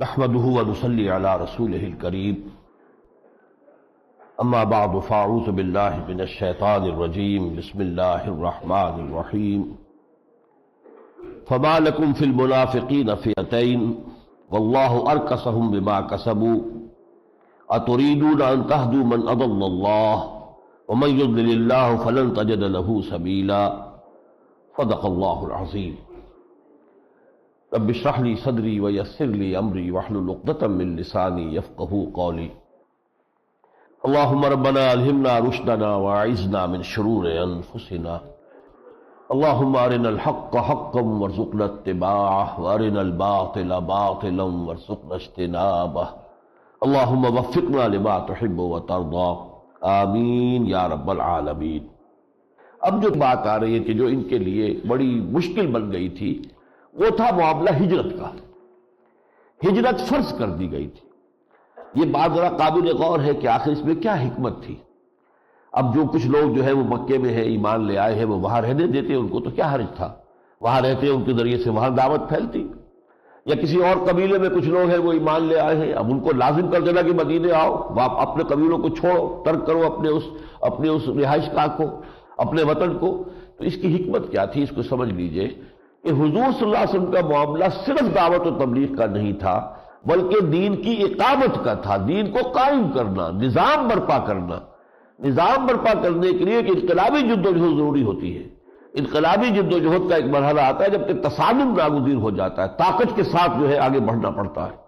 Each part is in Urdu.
نحمده ونصلي على رسوله الكريم اما بعد فاعوذ بالله من الشيطان الرجيم بسم الله الرحمن الرحيم فما لكم في المنافقين فئتين والله اركسهم بما كسبوا اتريدون ان تهدوا من اضل الله ومن يضلل الله فلن تجد له سبيلا صدق الله العظيم رب اشرح لي صدري ويسر لي امري واحلل عقدة من لساني يفقهوا قولي اللهم ربنا الهمنا رشدنا واعذنا من شرور انفسنا اللهم ارنا الحق حقا وارزقنا اتباعه وارنا الباطل باطلا وارزقنا اجتنابه اللهم وفقنا لما تحب وترضى آمین یا رب العالمین۔ اب جو بات آ رہی ہے کہ جو ان کے لیے بڑی مشکل بن گئی تھی وہ تھا معاملہ ہجرت کا۔ ہجرت فرض کر دی گئی تھی۔ یہ بات ذرا قابل غور ہے کہ آخر اس میں کیا حکمت تھی۔ اب جو کچھ لوگ جو ہے وہ مکے میں ہے، ایمان لے آئے ہیں، وہ وہاں رہنے دیتے، ان کو تو کیا حرج تھا، وہاں رہتے ان کے ذریعے سے وہاں دعوت پھیلتی۔ یا کسی اور قبیلے میں کچھ لوگ ہیں وہ ایمان لے آئے ہیں، اب ان کو لازم کر دینا کہ مدینے آؤ، آپ اپنے قبیلوں کو چھوڑو، ترک کرو اپنے اس رہائش گاہ کو، اپنے وطن کو۔ تو اس کی حکمت کیا تھی، اس کو سمجھ لیجئے کہ حضور صلی اللہ علیہ وسلم کا معاملہ صرف دعوت و تبلیغ کا نہیں تھا، بلکہ دین کی اقامت کا تھا، دین کو قائم کرنا، نظام برپا کرنا۔ نظام برپا کرنے کے لیے ایک انقلابی جدوجہد ضروری ہوتی ہے۔ انقلابی جدوجہد کا ایک مرحلہ آتا ہے جب کہ تصادم ناگزیر ہو جاتا ہے، طاقت کے ساتھ جو ہے آگے بڑھنا پڑتا ہے۔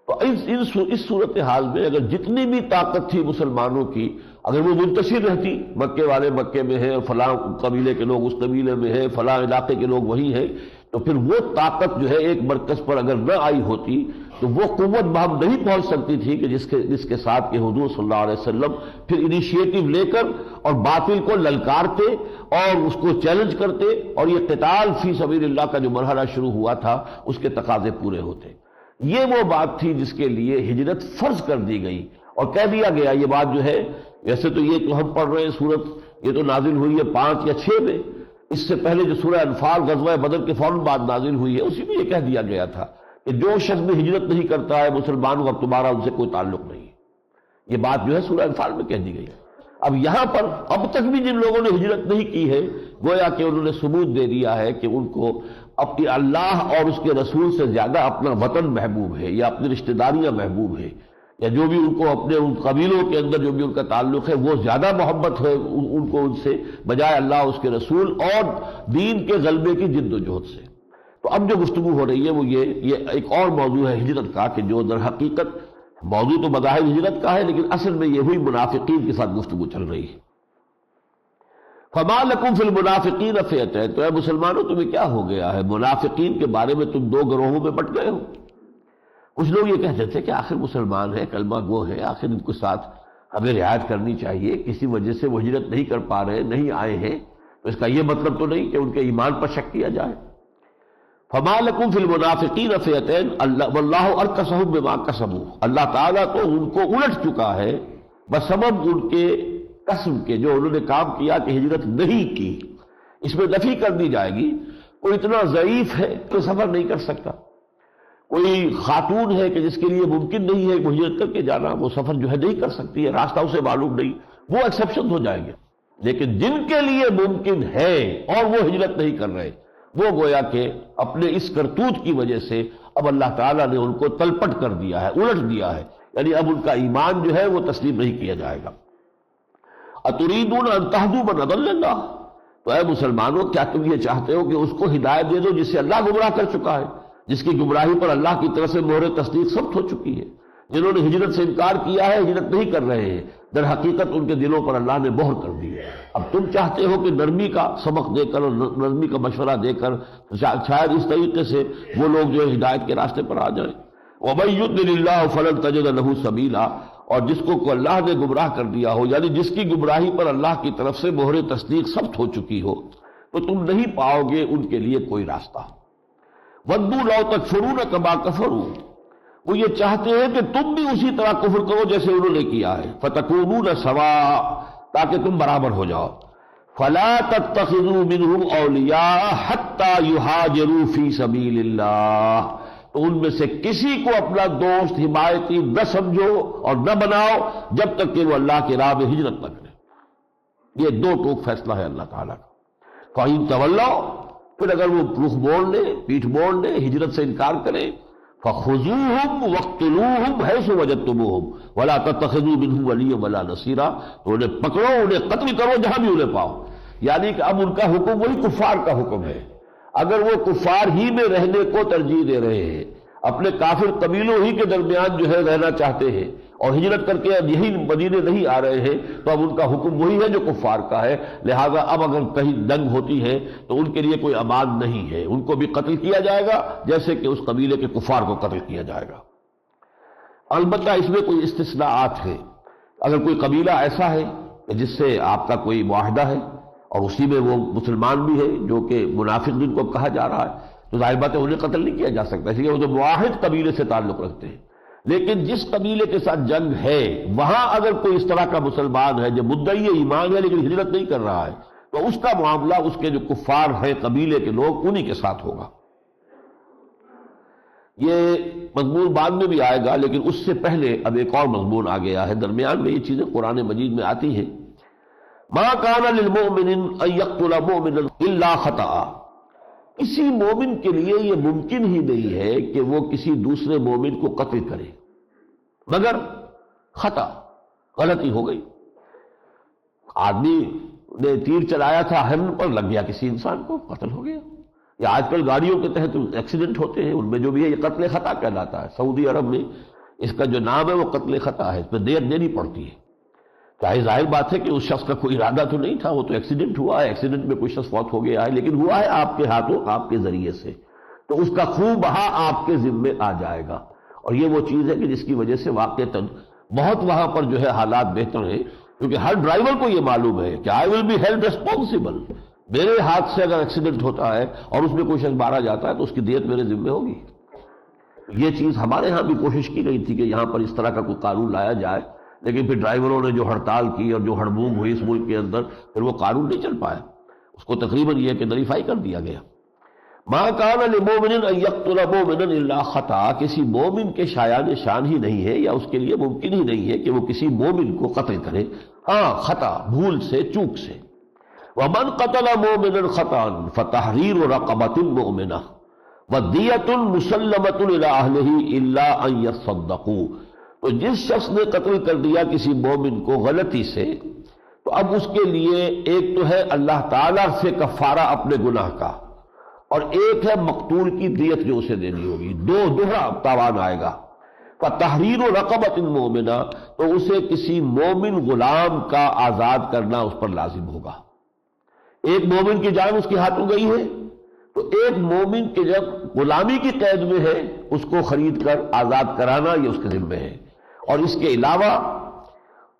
تو اس صورتحال میں اگر جتنی بھی طاقت تھی مسلمانوں کی، اگر وہ منتشر رہتی، مکے والے مکے میں ہیں، فلاں قبیلے کے لوگ اس قبیلے میں ہیں، فلاں علاقے کے لوگ وہی ہیں، تو پھر وہ طاقت جو ہے ایک مرکز پر اگر نہ آئی ہوتی تو وہ قوت بہم نہیں پہنچ سکتی تھی کہ جس کے ساتھ کہ حضور صلی اللہ علیہ وسلم پھر انیشیٹو لے کر اور باطل کو للکارتے اور اس کو چیلنج کرتے، اور یہ قتال فی سبیل اللہ کا جو مرحلہ شروع ہوا تھا اس کے تقاضے پورے ہوتے۔ یہ وہ بات تھی جس کے لیے ہجرت فرض کر دی گئی اور کہہ دیا گیا۔ یہ بات جو ہے، ویسے تو یہ تو ہم پڑھ رہے ہیں سورت، یہ تو نازل ہوئی ہے 5 یا 6 میں، اس سے پہلے جو سورہ انفال غزوہ بدر کے فوراً بعد نازل ہوئی ہے، اسی میں یہ کہہ دیا گیا تھا کہ جو شخص بھی ہجرت نہیں کرتا ہے مسلمانوں کا، اب تمہارا ان سے کوئی تعلق نہیں ہے۔ یہ بات جو ہے سورہ انفال میں کہہ دی گئی ہے۔ اب یہاں پر اب تک بھی جن لوگوں نے ہجرت نہیں کی ہے، گویا کہ انہوں نے ثبوت دے دیا ہے کہ ان کو اپنی اللہ اور اس کے رسول سے زیادہ اپنا وطن محبوب ہے، یا اپنی رشتہ داریاں محبوب ہے، یا جو بھی ان کو اپنے ان قبیلوں کے اندر جو بھی ان کا تعلق ہے وہ زیادہ محبت ہے ان کو ان سے، بجائے اللہ اس کے رسول اور دین کے غلبے کی جد و جہد سے۔ تو اب جو گفتگو ہو رہی ہے وہ یہ ایک اور موضوع ہے ہجرت کا، کہ جو در حقیقت موضوع تو بظاہر ہجرت کا ہے، لیکن اصل میں یہ ہوئی منافقین کے ساتھ گفتگو چل رہی ہے۔ فما لکم فی المنافقین فئتین، تو اے مسلمانوں تمہیں کیا ہو گیا ہے، منافقین کے بارے میں تم 2 گروہوں میں بٹ گئے ہو۔ کچھ لوگ یہ کہتے تھے کہ آخر مسلمان ہے، کلمہ گو ہے، آخر ان کے ساتھ ہمیں رعایت کرنی چاہیے، کسی وجہ سے وہ ہجرت نہیں کر پا رہے، نہیں آئے ہیں، تو اس کا یہ مطلب تو نہیں کہ ان کے ایمان پر شک کیا جائے۔ فما لکم فی المنافقین فئتین واللہ ارکسہم بما کسبوا، اللہ تعالیٰ تو ان کو الٹ چکا ہے بسبب ان کے قسم کے، جو انہوں نے کام کیا کہ ہجرت نہیں کی۔ اس میں نفی کر دی جائے گی، کوئی اتنا ضعیف ہے کہ سفر نہیں کر سکتا، کوئی خاتون ہے کہ جس کے لیے ممکن نہیں ہے وہ ہجرت کر کے جانا، وہ سفر جو ہے نہیں کر سکتی ہے، راستہ اسے معلوم نہیں، وہ ایکسیپشن ہو جائیں گے۔ لیکن جن کے لیے ممکن ہے اور وہ ہجرت نہیں کر رہے، وہ گویا کہ اپنے اس کرتوت کی وجہ سے اب اللہ تعالیٰ نے ان کو تلپٹ کر دیا ہے، الٹ دیا ہے، یعنی اب ان کا ایمان جو ہے وہ تسلیم نہیں کیا جائے گا۔ اتریدون ان تہدوا من اضل اللہ، تو اے مسلمانوں کیا تم یہ چاہتے ہو کہ اس کو ہدایت دے دو جس سے اللہ گمراہ کر چکا ہے، جس کی گمراہی پر اللہ کی طرف سے مہر تصدیق ثبت ہو چکی ہے؟ جنہوں نے ہجرت سے انکار کیا ہے، ہجرت نہیں کر رہے ہیں، در حقیقت ان کے دلوں پر اللہ نے مہر کر دی ہے۔ اب تم چاہتے ہو کہ نرمی کا سبق دے کر اور نرمی کا مشورہ دے کر شاید اس طریقے سے وہ لوگ جو ہے ہدایت کے راستے پر آ جائیں۔ وَمَن يُضْلِلِ اللَّهُ فَلَن تَجِدَ لَهُ سَبِيلًا، اور جس کو اللہ نے گمراہ کر دیا ہو، یعنی جس کی گمراہی پر اللہ کی طرف سے مہر تصدیق ثبت ہو چکی ہو، تو تم نہیں پاؤ گے ان کے لیے کوئی راستہ۔ وَدُّوا لَوْ تَكْفُرُونَ كَمَا كَفَرُوا، وہ یہ چاہتے ہیں کہ تم بھی اسی طرح کفر کرو جیسے انہوں نے کیا ہے، فَتَكُونُونَ سَوَاءً، تاکہ تم برابر ہو جاؤ۔ فَلَا تَتَّخِذُوا مِنْهُمْ أَوْلِيَاءَ حَتَّى يُهَاجِرُوا فِي سَبِيلِ اللَّهِ، تو تو ان میں سے کسی کو اپنا دوست حمایتی نہ سمجھو اور نہ بناؤ جب تک کہ وہ اللہ کی راہ میں ہجرت نہ کرے۔ یہ دو ٹوک فیصلہ ہے اللہ تعالیٰ کا۔ فَإِن تَوَلَّوْا، پھر اگر وہ رخ موڑ لیں، پیٹھ موڑ لیں، ہجرت سے انکار کریں، فَخُذُوهُمْ وَاقْتُلُوهُمْ حَيْثُ وَجَدتُّمُوهُمْ وَلَا تَتَّخِذُوا مِنْهُمْ وَلِيًّا وَلَا نَصِيرًا، تو انہیں پکڑو، انہیں قتل کرو جہاں بھی انہیں پاؤ۔ یعنی کہ اب ان کا حکم وہی کفار کا حکم ہے۔ اگر وہ کفار ہی میں رہنے کو ترجیح دے رہے ہیں، اپنے کافر قبیلوں ہی کے درمیان جو ہے رہنا چاہتے ہیں اور ہجرت کر کے اب یہی مدینے نہیں آ رہے ہیں، تو اب ان کا حکم وہی ہے جو کفار کا ہے، لہذا اب اگر کہیں دنگ ہوتی ہے تو ان کے لیے کوئی امان نہیں ہے، ان کو بھی قتل کیا جائے گا جیسے کہ اس قبیلے کے کفار کو قتل کیا جائے گا۔ البتہ اس میں کوئی استثناءات ہیں۔ اگر کوئی قبیلہ ایسا ہے کہ جس سے آپ کا کوئی معاہدہ ہے اور اسی میں وہ مسلمان بھی ہے جو کہ منافق جن کو کہا جا رہا ہے، تو ظاہر بات ہے انہیں قتل نہیں کیا جا سکتا، اس لیے وہ تو معاہد قبیلے سے تعلق رکھتے ہیں۔ لیکن جس قبیلے کے ساتھ جنگ ہے وہاں اگر کوئی اس طرح کا مسلمان ہے جو مدعی ایمان ہے لیکن ہجرت نہیں کر رہا ہے، تو اس کا معاملہ اس کے جو کفار ہیں قبیلے کے لوگ انہی کے ساتھ ہوگا۔ یہ مضمون بعد میں بھی آئے گا، لیکن اس سے پہلے اب ایک اور مضمون آ گیا ہے، درمیان میں یہ چیزیں قرآن مجید میں آتی ہیں۔ ما کان للمؤمن ان یقتل مؤمنا الا خطأ، کسی مومن کے لیے یہ ممکن ہی نہیں ہے کہ وہ کسی دوسرے مومن کو قتل کرے مگر خطا، غلطی ہو گئی۔ آدمی نے تیر چلایا تھا ہرن پر، لگ گیا کسی انسان کو، قتل ہو گیا۔ یا آج کل گاڑیوں کے تحت ایکسیڈنٹ ہوتے ہیں، ان میں جو بھی ہے یہ قتل خطا کہلاتا ہے۔ سعودی عرب میں اس کا جو نام ہے وہ قتل خطا ہے، اس میں دیت دینی پڑتی ہے۔ چاہے ظاہر بات ہے کہ اس شخص کا کوئی ارادہ تو نہیں تھا، وہ تو ایکسیڈنٹ ہوا ہے، ایکسیڈنٹ میں کوئی شخص فوت ہو گیا ہے، لیکن ہوا ہے آپ کے ہاتھوں، آپ کے ذریعے سے، تو اس کا خون بہا آپ کے ذمے آ جائے گا۔ اور یہ وہ چیز ہے کہ جس کی وجہ سے واقعتاً بہت وہاں پر جو ہے حالات بہتر ہیں، کیونکہ ہر ڈرائیور کو یہ معلوم ہے کہ آئی ول بی ہیلڈ ریسپانسبل، میرے ہاتھ سے اگر ایکسیڈنٹ ہوتا ہے اور اس میں کوئی شخص مارا جاتا ہے تو اس کی دیت میرے ذمے ہوگی۔ یہ چیز ہمارے ہاں بھی کوشش کی گئی تھی کہ یہاں پر اس طرح کا کوئی قانون لایا جائے، لیکن پھر ڈرائیوروں نے جو ہڑتال کی اور جو ہڑبونگ ہوئی اس ملک کے اندر، پھر وہ قانون نہیں چل پایا، اس کو تقریباً یہ کہ نلیفائی کر دیا گیا۔ ما کان لمؤمن ان یقتل مؤمنا الا خطا، کسی مومن کے شایان شان ہی نہیں ہے یا اس کے لیے ممکن ہی نہیں ہے کہ وہ کسی مومن کو قتل کرے، ہاں خطا، بھول سے، چوک سے۔ ومن قتل مؤمنا خطا فتحریر رقبۃ مؤمنہ ودیۃ مسلمۃ الی اہلہ الا ان یصدقوا، تو جس شخص نے قتل کر دیا کسی مومن کو غلطی سے، تو اب اس کے لیے ایک تو ہے اللہ تعالیٰ سے کفارہ اپنے گناہ کا، اور ایک ہے مقتول کی دیت جو اسے دینی ہوگی، دوہرا تاوان آئے گا۔ فَتَحْرِيرُ رَقَبَةٍ مُؤْمِنَةٍ، تو اسے کسی مومن غلام کا آزاد کرنا اس پر لازم ہوگا۔ ایک مومن کی جان اس کے ہاتھوں گئی ہے، تو ایک مومن کے جب غلامی کی قید میں ہے اس کو خرید کر آزاد کرانا یہ اس کے ذمہ ہے۔ اور اس کے علاوہ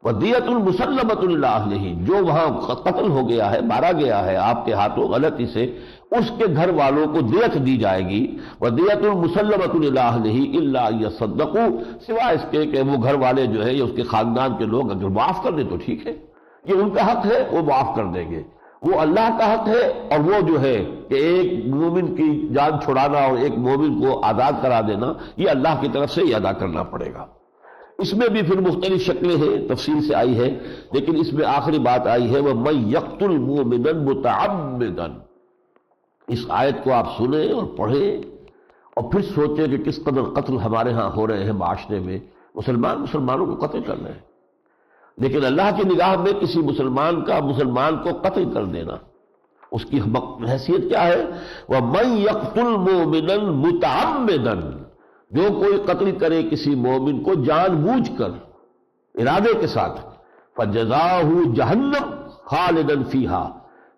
وَدِيَةٌ مُسَلَّمَةٌ إِلَىٰ أَهْلِهِ، جو وہاں قتل ہو گیا ہے، مارا گیا ہے آپ کے ہاتھوں غلطی سے، اس کے گھر والوں کو دیت دی جائے گی۔ وَدِيَةٌ مُسَلَّمَةٌ إِلَىٰ أَهْلِهِ إِلَّا أَن يَصَّدَّقُوا، سوائے اس کے کہ وہ گھر والے جو ہے یا اس کے خاندان کے لوگ اگر معاف کر دیں تو ٹھیک ہے، یہ ان کا حق ہے، وہ معاف کر دیں گے۔ وہ اللہ کا حق ہے، اور وہ جو ہے کہ ایک مومن کی جان چھڑانا اور ایک مومن کو آزاد کرا دینا یہ اللہ کی طرف سے ہی ادا کرنا پڑے گا۔ اس میں بھی پھر مختلف شکلیں ہیں، تفصیل سے آئی ہے، لیکن اس میں آخری بات آئی ہے وَمَن يَقْتُلْ مُؤْمِنًا مُتَعَمِّدًا۔ اس آیت کو آپ سنیں اور پڑھیں اور پھر سوچیں کہ کس قدر قتل ہمارے ہاں ہو رہے ہیں معاشرے میں، مسلمانوں کو قتل کر رہے ہیں، لیکن اللہ کی نگاہ میں کسی مسلمان کو قتل کر دینا اس کی حیثیت کیا ہے؟ وَمَن يَقْتُلْ مُؤْمِنًا مُتَعَمِّدًا، جو کوئی قتل کرے کسی مومن کو جان بوجھ کر، ارادے کے ساتھ، فَجَزَاؤُهُ جَهَنَّمُ خَالِدًا فِيهَا،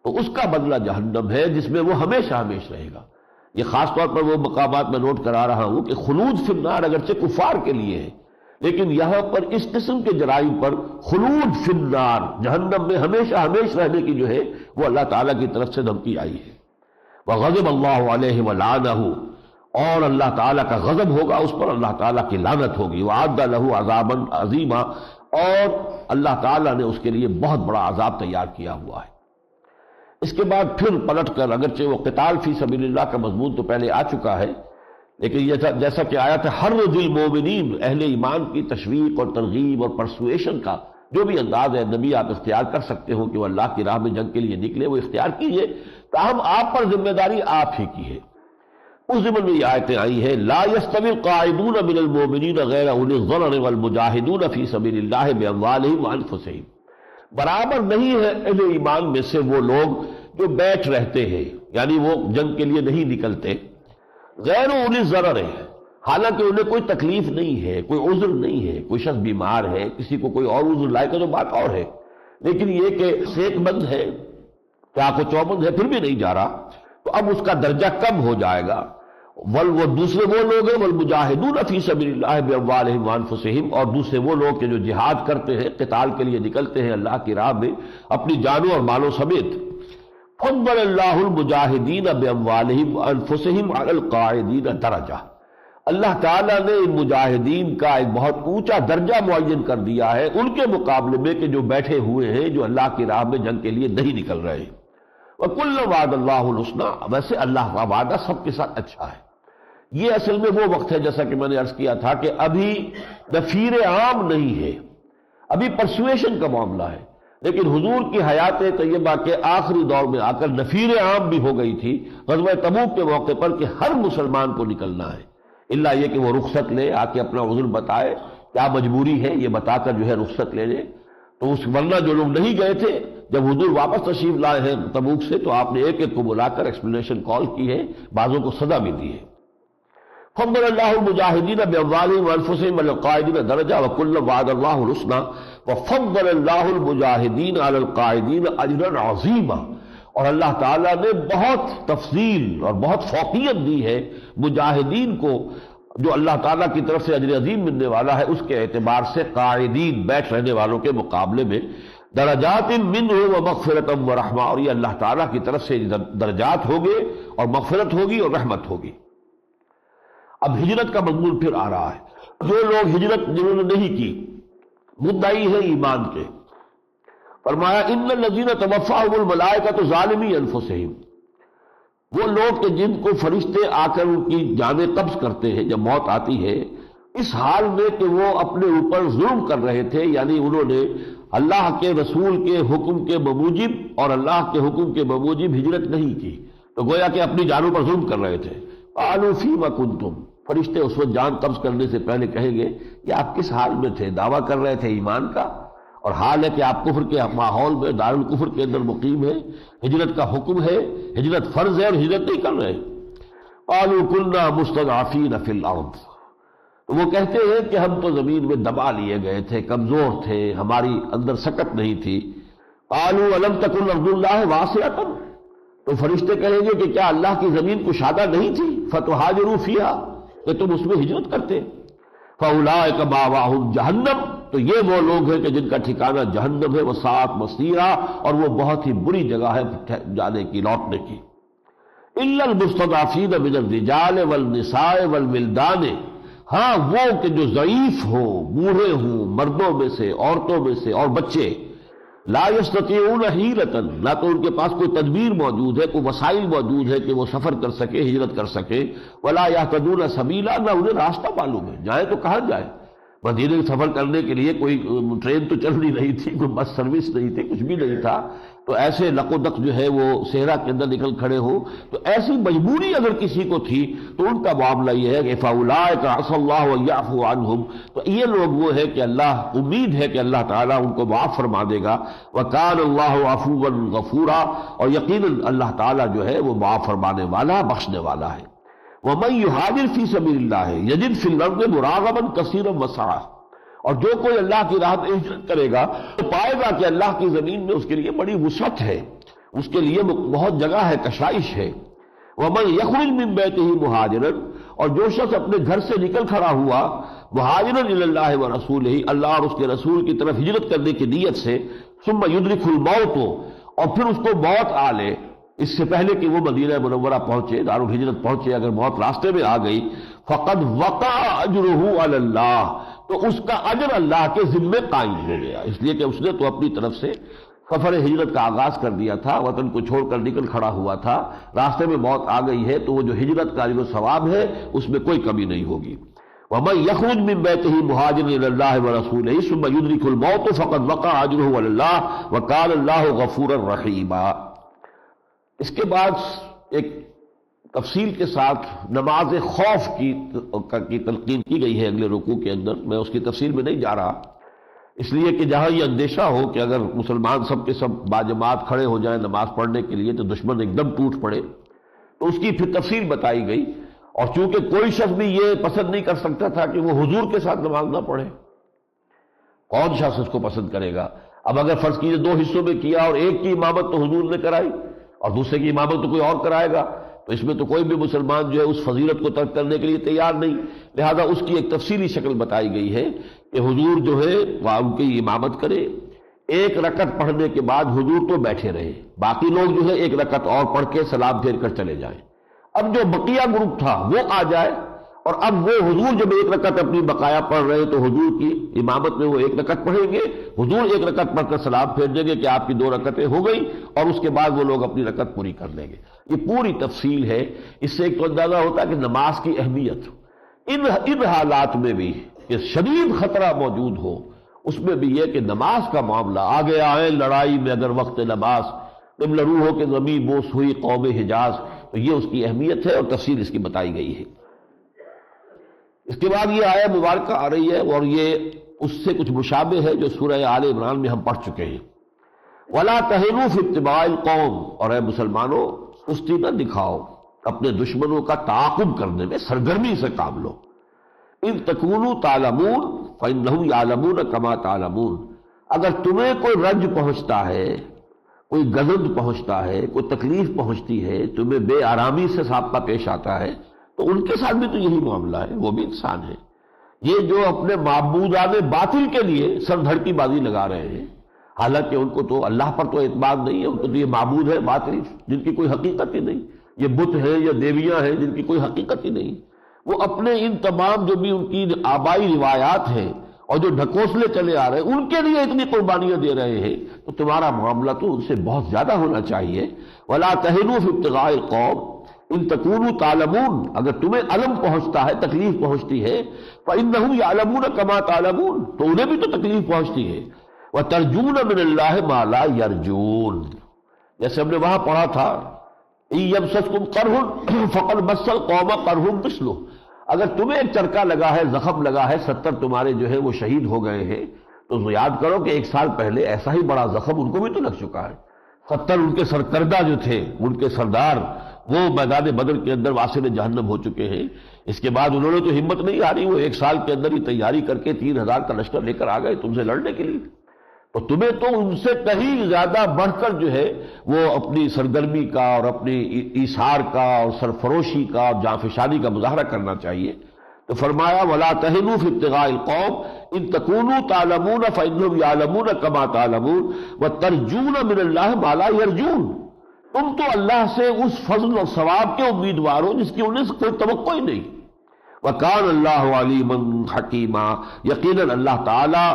تو اس کا بدلہ جہنم ہے جس میں وہ ہمیشہ رہے گا۔ یہ خاص طور پر وہ مقامات میں نوٹ کرا رہا ہوں کہ خلود فی النار اگرچہ کفار کے لیے ہے، لیکن یہاں پر اس قسم کے جرائم پر خلود فی النار، جہنم میں ہمیشہ رہنے کی جو ہے وہ اللہ تعالیٰ کی طرف سے دھمکی آئی ہے۔ وَغَضِبَ اللَّهُ عَلَيْهِ وَلَعَنَهُ، اور اللہ تعالیٰ کا غضب ہوگا اس پر، اللہ تعالیٰ کی لعنت ہوگی۔ وَأَعَدَّ لَهُ عَذَابًا عَظِيمًا، اور اللہ تعالیٰ نے اس کے لیے بہت بڑا عذاب تیار کیا ہوا ہے۔ اس کے بعد پھر پلٹ کر، اگرچہ وہ قتال فی سبیل اللہ کا مضمون تو پہلے آ چکا ہے، لیکن یہ جیسا کہ آیا تھا ہر دل مومنین، اہل ایمان کی تشویق اور ترغیب اور پرسویشن کا جو بھی انداز ہے نبی آپ اختیار کر سکتے ہو کہ وہ اللہ کی راہ میں جنگ کے لیے نکلے، وہ اختیار کیجئے، تاہم آپ پر ذمہ داری آپ ہی کی ہے۔ اس ضمن میں یہ آیتیں آئی ہیں لا يستوی القاعدون من المؤمنین غیر اولی الضرر والمجاہدون فی سبیل اللہ باموالہم وانفسہم، برابر نہیں ہے اہل ایمان میں سے وہ لوگ جو بیٹھ رہتے ہیں، یعنی وہ جنگ کے لیے نہیں نکلتے، غیر اولی الضرر ہے، حالانکہ انہیں کوئی تکلیف نہیں ہے، کوئی عذر نہیں ہے، کوئی شخص بیمار ہے، کسی کو کوئی اور عذر لائے کا تو بات اور ہے، لیکن یہ کہ صحت مند ہے، چاق و چوبند ہے، پھر بھی نہیں جا رہا، تو اب اس کا درجہ کم ہو جائے گا۔ وہ دوسرے وہ لوگ ہیں والمجاہدون فی سبیل اللہ باموالہم وانفسہم، اور دوسرے وہ لوگ کہ جو جہاد کرتے ہیں، قتال کے لیے نکلتے ہیں اللہ کی راہ میں اپنی جانوں اور مالوں سمیت۔ فضل اللہ المجاہدین باموالہم وانفسہم علی القاعدین درجہ، اللہ تعالیٰ نے ان مجاہدین کا ایک بہت اونچا درجہ معین کر دیا ہے ان کے مقابلے میں کہ جو بیٹھے ہوئے ہیں، جو اللہ کی راہ میں جنگ کے لیے نہیں نکل رہے ہیں۔ وَكُلًّا وَعَدَ اللَّهُ الْحُسْنَىٰ، ویسے اللہ کا وعدہ سب کے ساتھ اچھا ہے۔ یہ اصل میں وہ وقت ہے جیسا کہ میں نے عرض کیا تھا کہ ابھی نفیر عام نہیں ہے، ابھی پرسویشن کا معاملہ ہے، لیکن حضور کی حیات طیبہ کے آخری دور میں آ کر نفیر عام بھی ہو گئی تھی غزوہ تبوک کے موقع پر کہ ہر مسلمان کو نکلنا ہے، الا یہ کہ وہ رخصت لے، آ کے اپنا عذر بتائے کیا مجبوری ہے، یہ بتا کر جو ہے رخصت لے لے۔ تو اس ورنہ جو لوگ نہیں گئے تھے، جب حضور واپس تشریف لائے ہیں تبوک سے تو آپ نے ایک ایک کو بلا کر ایکسپلینیشن کال کی ہے، بعضوں کو سزا بھی دی ہے۔ فضل اللہ المجاہدین باموالہم وانفسہم علی القاعدین درجہ وکلا وعد اللہ الحسنی وفضل اللہ المجاہدین علی القاعدین اجرا عظیما، اور اللہ تعالیٰ نے بہت تفضیل اور بہت فوقیت دی ہے مجاہدین کو، جو اللہ تعالیٰ کی طرف سے اجر عظیم ملنے والا ہے اس کے اعتبار سے قاعدین بیٹھ رہنے والوں کے مقابلے میں، درجات منہ ومغفرۃ ورحمہ، اور یہ اللہ تعالیٰ کی طرف سے درجات ہوگے اور مغفرت ہوگی اور رحمت ہوگی۔ اب ہجرت کا مضمون پھر آ رہا ہے۔ جو لوگ ہجرت جنہوں نے نہیں کی، مدعی ہیں ایمان کے، فرمایا ان الذین توفاہم الملائکۃ ظالمی انفسہم، وہ لوگ کہ جن کو فرشتے آ کر ان کی جانیں قبض کرتے ہیں جب موت آتی ہے، اس حال میں کہ وہ اپنے اوپر ظلم کر رہے تھے، یعنی انہوں نے اللہ کے رسول کے حکم کے بموجب اور اللہ کے حکم کے بموجب ہجرت نہیں کی، تو گویا کہ اپنی جانوں پر ظلم کر رہے تھے۔ قالوا فیما کنتم، فرشتے اس وقت جان قبض کرنے سے پہلے کہیں گے کہ آپ کس حال میں تھے، دعویٰ کر رہے تھے ایمان کا، اور حال ہے کہ آپ کفر کے ماحول میں دارالکفر کے اندر مقیم ہے، ہجرت کا حکم ہے، ہجرت فرض ہے اور ہجرت نہیں کر رہے۔ قالوا كنا مستضعفین فی الارض، تو وہ کہتے ہیں کہ ہم تو زمین میں دبا لیے گئے تھے، کمزور تھے، ہماری اندر سکت نہیں تھی۔ قالوا الم تکن ارض اللہ واسعۃ، تو فرشتے کہیں گے کہ کیا اللہ کی زمین کشادہ نہیں تھی، فتہاجروا فیہا، کہ تم اس میں ہجرت کرتے۔ فاولئک مأواہم جہنم، تو یہ وہ لوگ ہیں کہ جن کا ٹھکانہ جہنم ہے، وساءت مصیرا، اور وہ بہت ہی بری جگہ ہے جانے کی، لوٹنے کی۔ الا المستضعفین من الرجال والنساء والولدان، ہاں وہ کہ جو ضعیف ہوں، بوڑھے ہوں، مردوں میں سے، عورتوں میں سے اور بچے، لا یستطیعون حیلۃ، نہ تو ان کے پاس کوئی تدبیر موجود ہے، کوئی وسائل موجود ہے کہ وہ سفر کر سکے، ہجرت کر سکے، ولا یہتدون سبیلا، نہ انہیں راستہ معلوم ہے، جائے تو کہاں جائے۔ مدینے میں سفر کرنے کے لیے کوئی ٹرین تو چل رہی نہیں تھی، کوئی بس سروس نہیں تھی، کچھ بھی نہیں تھا، تو ایسے لق و دق جو ہے وہ صحرا کے اندر نکل کھڑے ہوں، تو ایسی مجبوری اگر کسی کو تھی تو ان کا معاملہ یہ ہے کہ فاولئک عسى الله ان يعفو عنهم، تو یہ لوگ وہ ہے کہ اللہ، امید ہے کہ اللہ تعالیٰ ان کو معاف فرما دے گا، وكان الله عفوا غفورا، اور یقیناً اللہ تعالیٰ جو ہے وہ معاف فرمانے والا، بخشنے والا ہے۔ ومن يهاجر في سبيل الله يجد في الارض مراغما كثيرا وسعا، اور جو کوئی اللہ کی راہ میں ہجرت کرے گا تو پائے گا کہ اللہ کی زمین میں اس کے لیے بڑی وسعت ہے، اس کے لیے بہت جگہ ہے، کشائش ہے۔ ومن يخرج من بيته مهاجرا، اور جو شخص اپنے گھر سے نکل کھڑا ہوا مهاجرا الى الله ورسوله، اللہ اور اس کے رسول کی طرف ہجرت کرنے کی نیت سے، ثم يدرك الموت، اور پھر اس کو موت آ لے، اس سے پہلے کہ وہ مدینہ منورہ پہنچے، دارالہجرت پہنچے، اگر موت راستے میں آ گئی، فقد وقع اجرہ علی اللہ، تو اس کا اجر اللہ کے ذمے قائم ہو گیا، اس لیے کہ اس نے تو اپنی طرف سے سفر ہجرت کا آغاز کر دیا تھا، وطن کو چھوڑ کر نکل کھڑا ہوا تھا، راستے میں موت آ گئی ہے تو وہ جو ہجرت کا جو ثواب ہے اس میں کوئی کمی نہیں ہوگی۔ وَمَن يَخْرُجْ مِن بَيْتِهِ مُهَاجِرًا إِلَى اللَّهِ وَرَسُولِهِ ثُمَّ يُدْرِكْهُ الْمَوْتُ فَقَدْ وَقَعَ أَجْرُهُ عَلَى اللَّهِ وَكَانَ اللَّهُ غَفُورًا رَحِيمًا۔ اس کے بعد ایک تفصیل کے ساتھ نماز خوف کی تلقین کی گئی ہے اگلے رکوع کے اندر، میں اس کی تفصیل میں نہیں جا رہا، اس لیے کہ جہاں یہ اندیشہ ہو کہ اگر مسلمان سب کے سب باجماعت کھڑے ہو جائیں نماز پڑھنے کے لیے تو دشمن ایک دم ٹوٹ پڑے، تو اس کی پھر تفصیل بتائی گئی۔ اور چونکہ کوئی شخص بھی یہ پسند نہیں کر سکتا تھا کہ وہ حضور کے ساتھ نماز نہ پڑھے، کون شخص اس کو پسند کرے گا؟ اب اگر فرض کیجئے دو حصوں میں کیا اور ایک کی امامت تو حضور نے کرائی اور دوسرے کی امامت تو کوئی اور کرائے گا، تو اس میں تو کوئی بھی مسلمان جو ہے اس فضیلت کو ترک کرنے کے لیے تیار نہیں، لہذا اس کی ایک تفصیلی شکل بتائی گئی ہے کہ حضور جو ہے وہ ان کی امامت کرے، ایک رکعت پڑھنے کے بعد حضور تو بیٹھے رہے، باقی لوگ جو ہے ایک رکعت اور پڑھ کے سلام پھیر کر چلے جائیں۔ اب جو بقیہ گروپ تھا وہ آ جائے اور اب وہ حضور جب ایک رکعت اپنی بقایا پڑھ رہے تو حضور کی امامت میں وہ ایک رکعت پڑھیں گے، حضور ایک رکعت پڑھ کر سلام پھیر دیں گے کہ آپ کی 2 رکعتیں ہو گئی، اور اس کے بعد وہ لوگ اپنی رکعت پوری کر لیں گے۔ یہ پوری تفصیل ہے، اس سے ایک تو اندازہ ہوتا ہے کہ نماز کی اہمیت ان حالات میں بھی کہ شدید خطرہ موجود ہو، اس میں بھی یہ کہ نماز کا معاملہ آگے آئے لڑائی میں اگر وقت نماز قبلہ روح ہو کہ زمین بوس ہوئی قوم حجاز، تو یہ اس کی اہمیت ہے اور تفصیل اس کی بتائی گئی ہے۔ اس کے بعد یہ آیہ مبارکہ آ رہی ہے اور یہ اس سے کچھ مشابہ ہے جو سورہ آل عمران میں ہم پڑھ چکے ہیں۔ وَلَا تَهِنُوا فِي ابْتِغَاءِ الْقَوْمِ، اور اے مسلمانوں سستی نہ دکھاؤ اپنے دشمنوں کا تعاقب کرنے میں، سرگرمی سے کام لو۔ اِن تَكُونُوا تَعْلَمُونَ فَإِنَّهُمْ يَعْلَمُونَ كَمَا تَعْلَمُونَ، اگر تمہیں کوئی رنج پہنچتا ہے، کوئی گزند پہنچتا ہے، کوئی تکلیف پہنچتی ہے، تمہیں بے آرامی سے سابقہ پیش آتا ہے، تو ان کے ساتھ بھی تو یہی معاملہ ہے، وہ بھی انسان ہے۔ یہ جو اپنے معبودان باطل کے لیے سر دھڑکی بازی لگا رہے ہیں، حالانکہ ان کو تو اللہ پر تو اعتماد نہیں ہے، ان کو تو یہ معبود ہے باطل جن کی کوئی حقیقت ہی نہیں، یہ بت ہیں یا دیویاں ہیں جن کی کوئی حقیقت ہی نہیں، وہ اپنے ان تمام جو بھی ان کی آبائی روایات ہیں اور جو ڈھکوسلے چلے آ رہے ہیں ان کے لیے اتنی قربانیاں دے رہے ہیں، تو تمہارا معاملہ تو ان سے بہت زیادہ ہونا چاہیے۔ وَلَا تَهِنُوا فِي ابْتِغَاءِ الْقَوْمِ إِن تَكُونُوا تَعْلَمُونَ، اگر تمہیں علم پہنچتا ہے، تکلیف پہنچتی ہے، فَإِنَّهُمْ يَعْلَمُونَ كَمَا تَعْلَمُونَ، تو انہیں بھی تو تکلیف پہنچتی ہے۔ وَتَرْجُونَ مِنَ اللَّهِ مَا لَا يَرْجُونَ، جیسے ہم نے وہاں پڑھا تھا إِن يَمْسَسْكُمْ قَرْحٌ فَقَدْ مَسَّ الْقَوْمَ قَرْحٌ مِثْلُهُ، اگر تمہیں ایک چرکا لگا ہے، زخم لگا ہے، 70 تمہارے جو ہے وہ شہید ہو گئے ہیں، تو یاد کرو کہ 1 سال پہلے ایسا ہی بڑا زخم ان کو بھی تو لگ چکا ہے۔ 70 ان کے سرکردہ جو تھے، ان کے سردار، وہ میدان بدر کے اندر واصل جہنم ہو چکے ہیں۔ اس کے بعد انہوں نے تو ہمت نہیں ہاری، وہ 1 سال کے اندر ہی تیاری کر کے 3000 کا لشکر لے کر آ گئے تم سے لڑنے کے لیے، تو تمہیں تو ان سے کہیں زیادہ بڑھ کر جو ہے وہ اپنی سرگرمی کا اور اپنی ایثار کا اور سرفروشی کا اور جانفشانی کا مظاہرہ کرنا چاہیے۔ تو فرمایا وَلَا تَهِنُوا فِي ابْتِغَاءِ الْقَوْمِ إِن تَكُونُوا تَعْلَمُونَ فَإِنَّهُمْ يَعْلَمُونَ كَمَا تَعْلَمُونَ وَتَرْجُونَ مِنَ اللَّهِ مَا لَا يَرْجُونَ، تم تو اللہ سے اس فضل اور ثواب کے امیدوار ہو جس کی انہیں سے کوئی توقع ہی نہیں۔ وَكَانَ اللَّهُ عَلِيمًا حَكِيمًا، یقیناً اللہ تعالی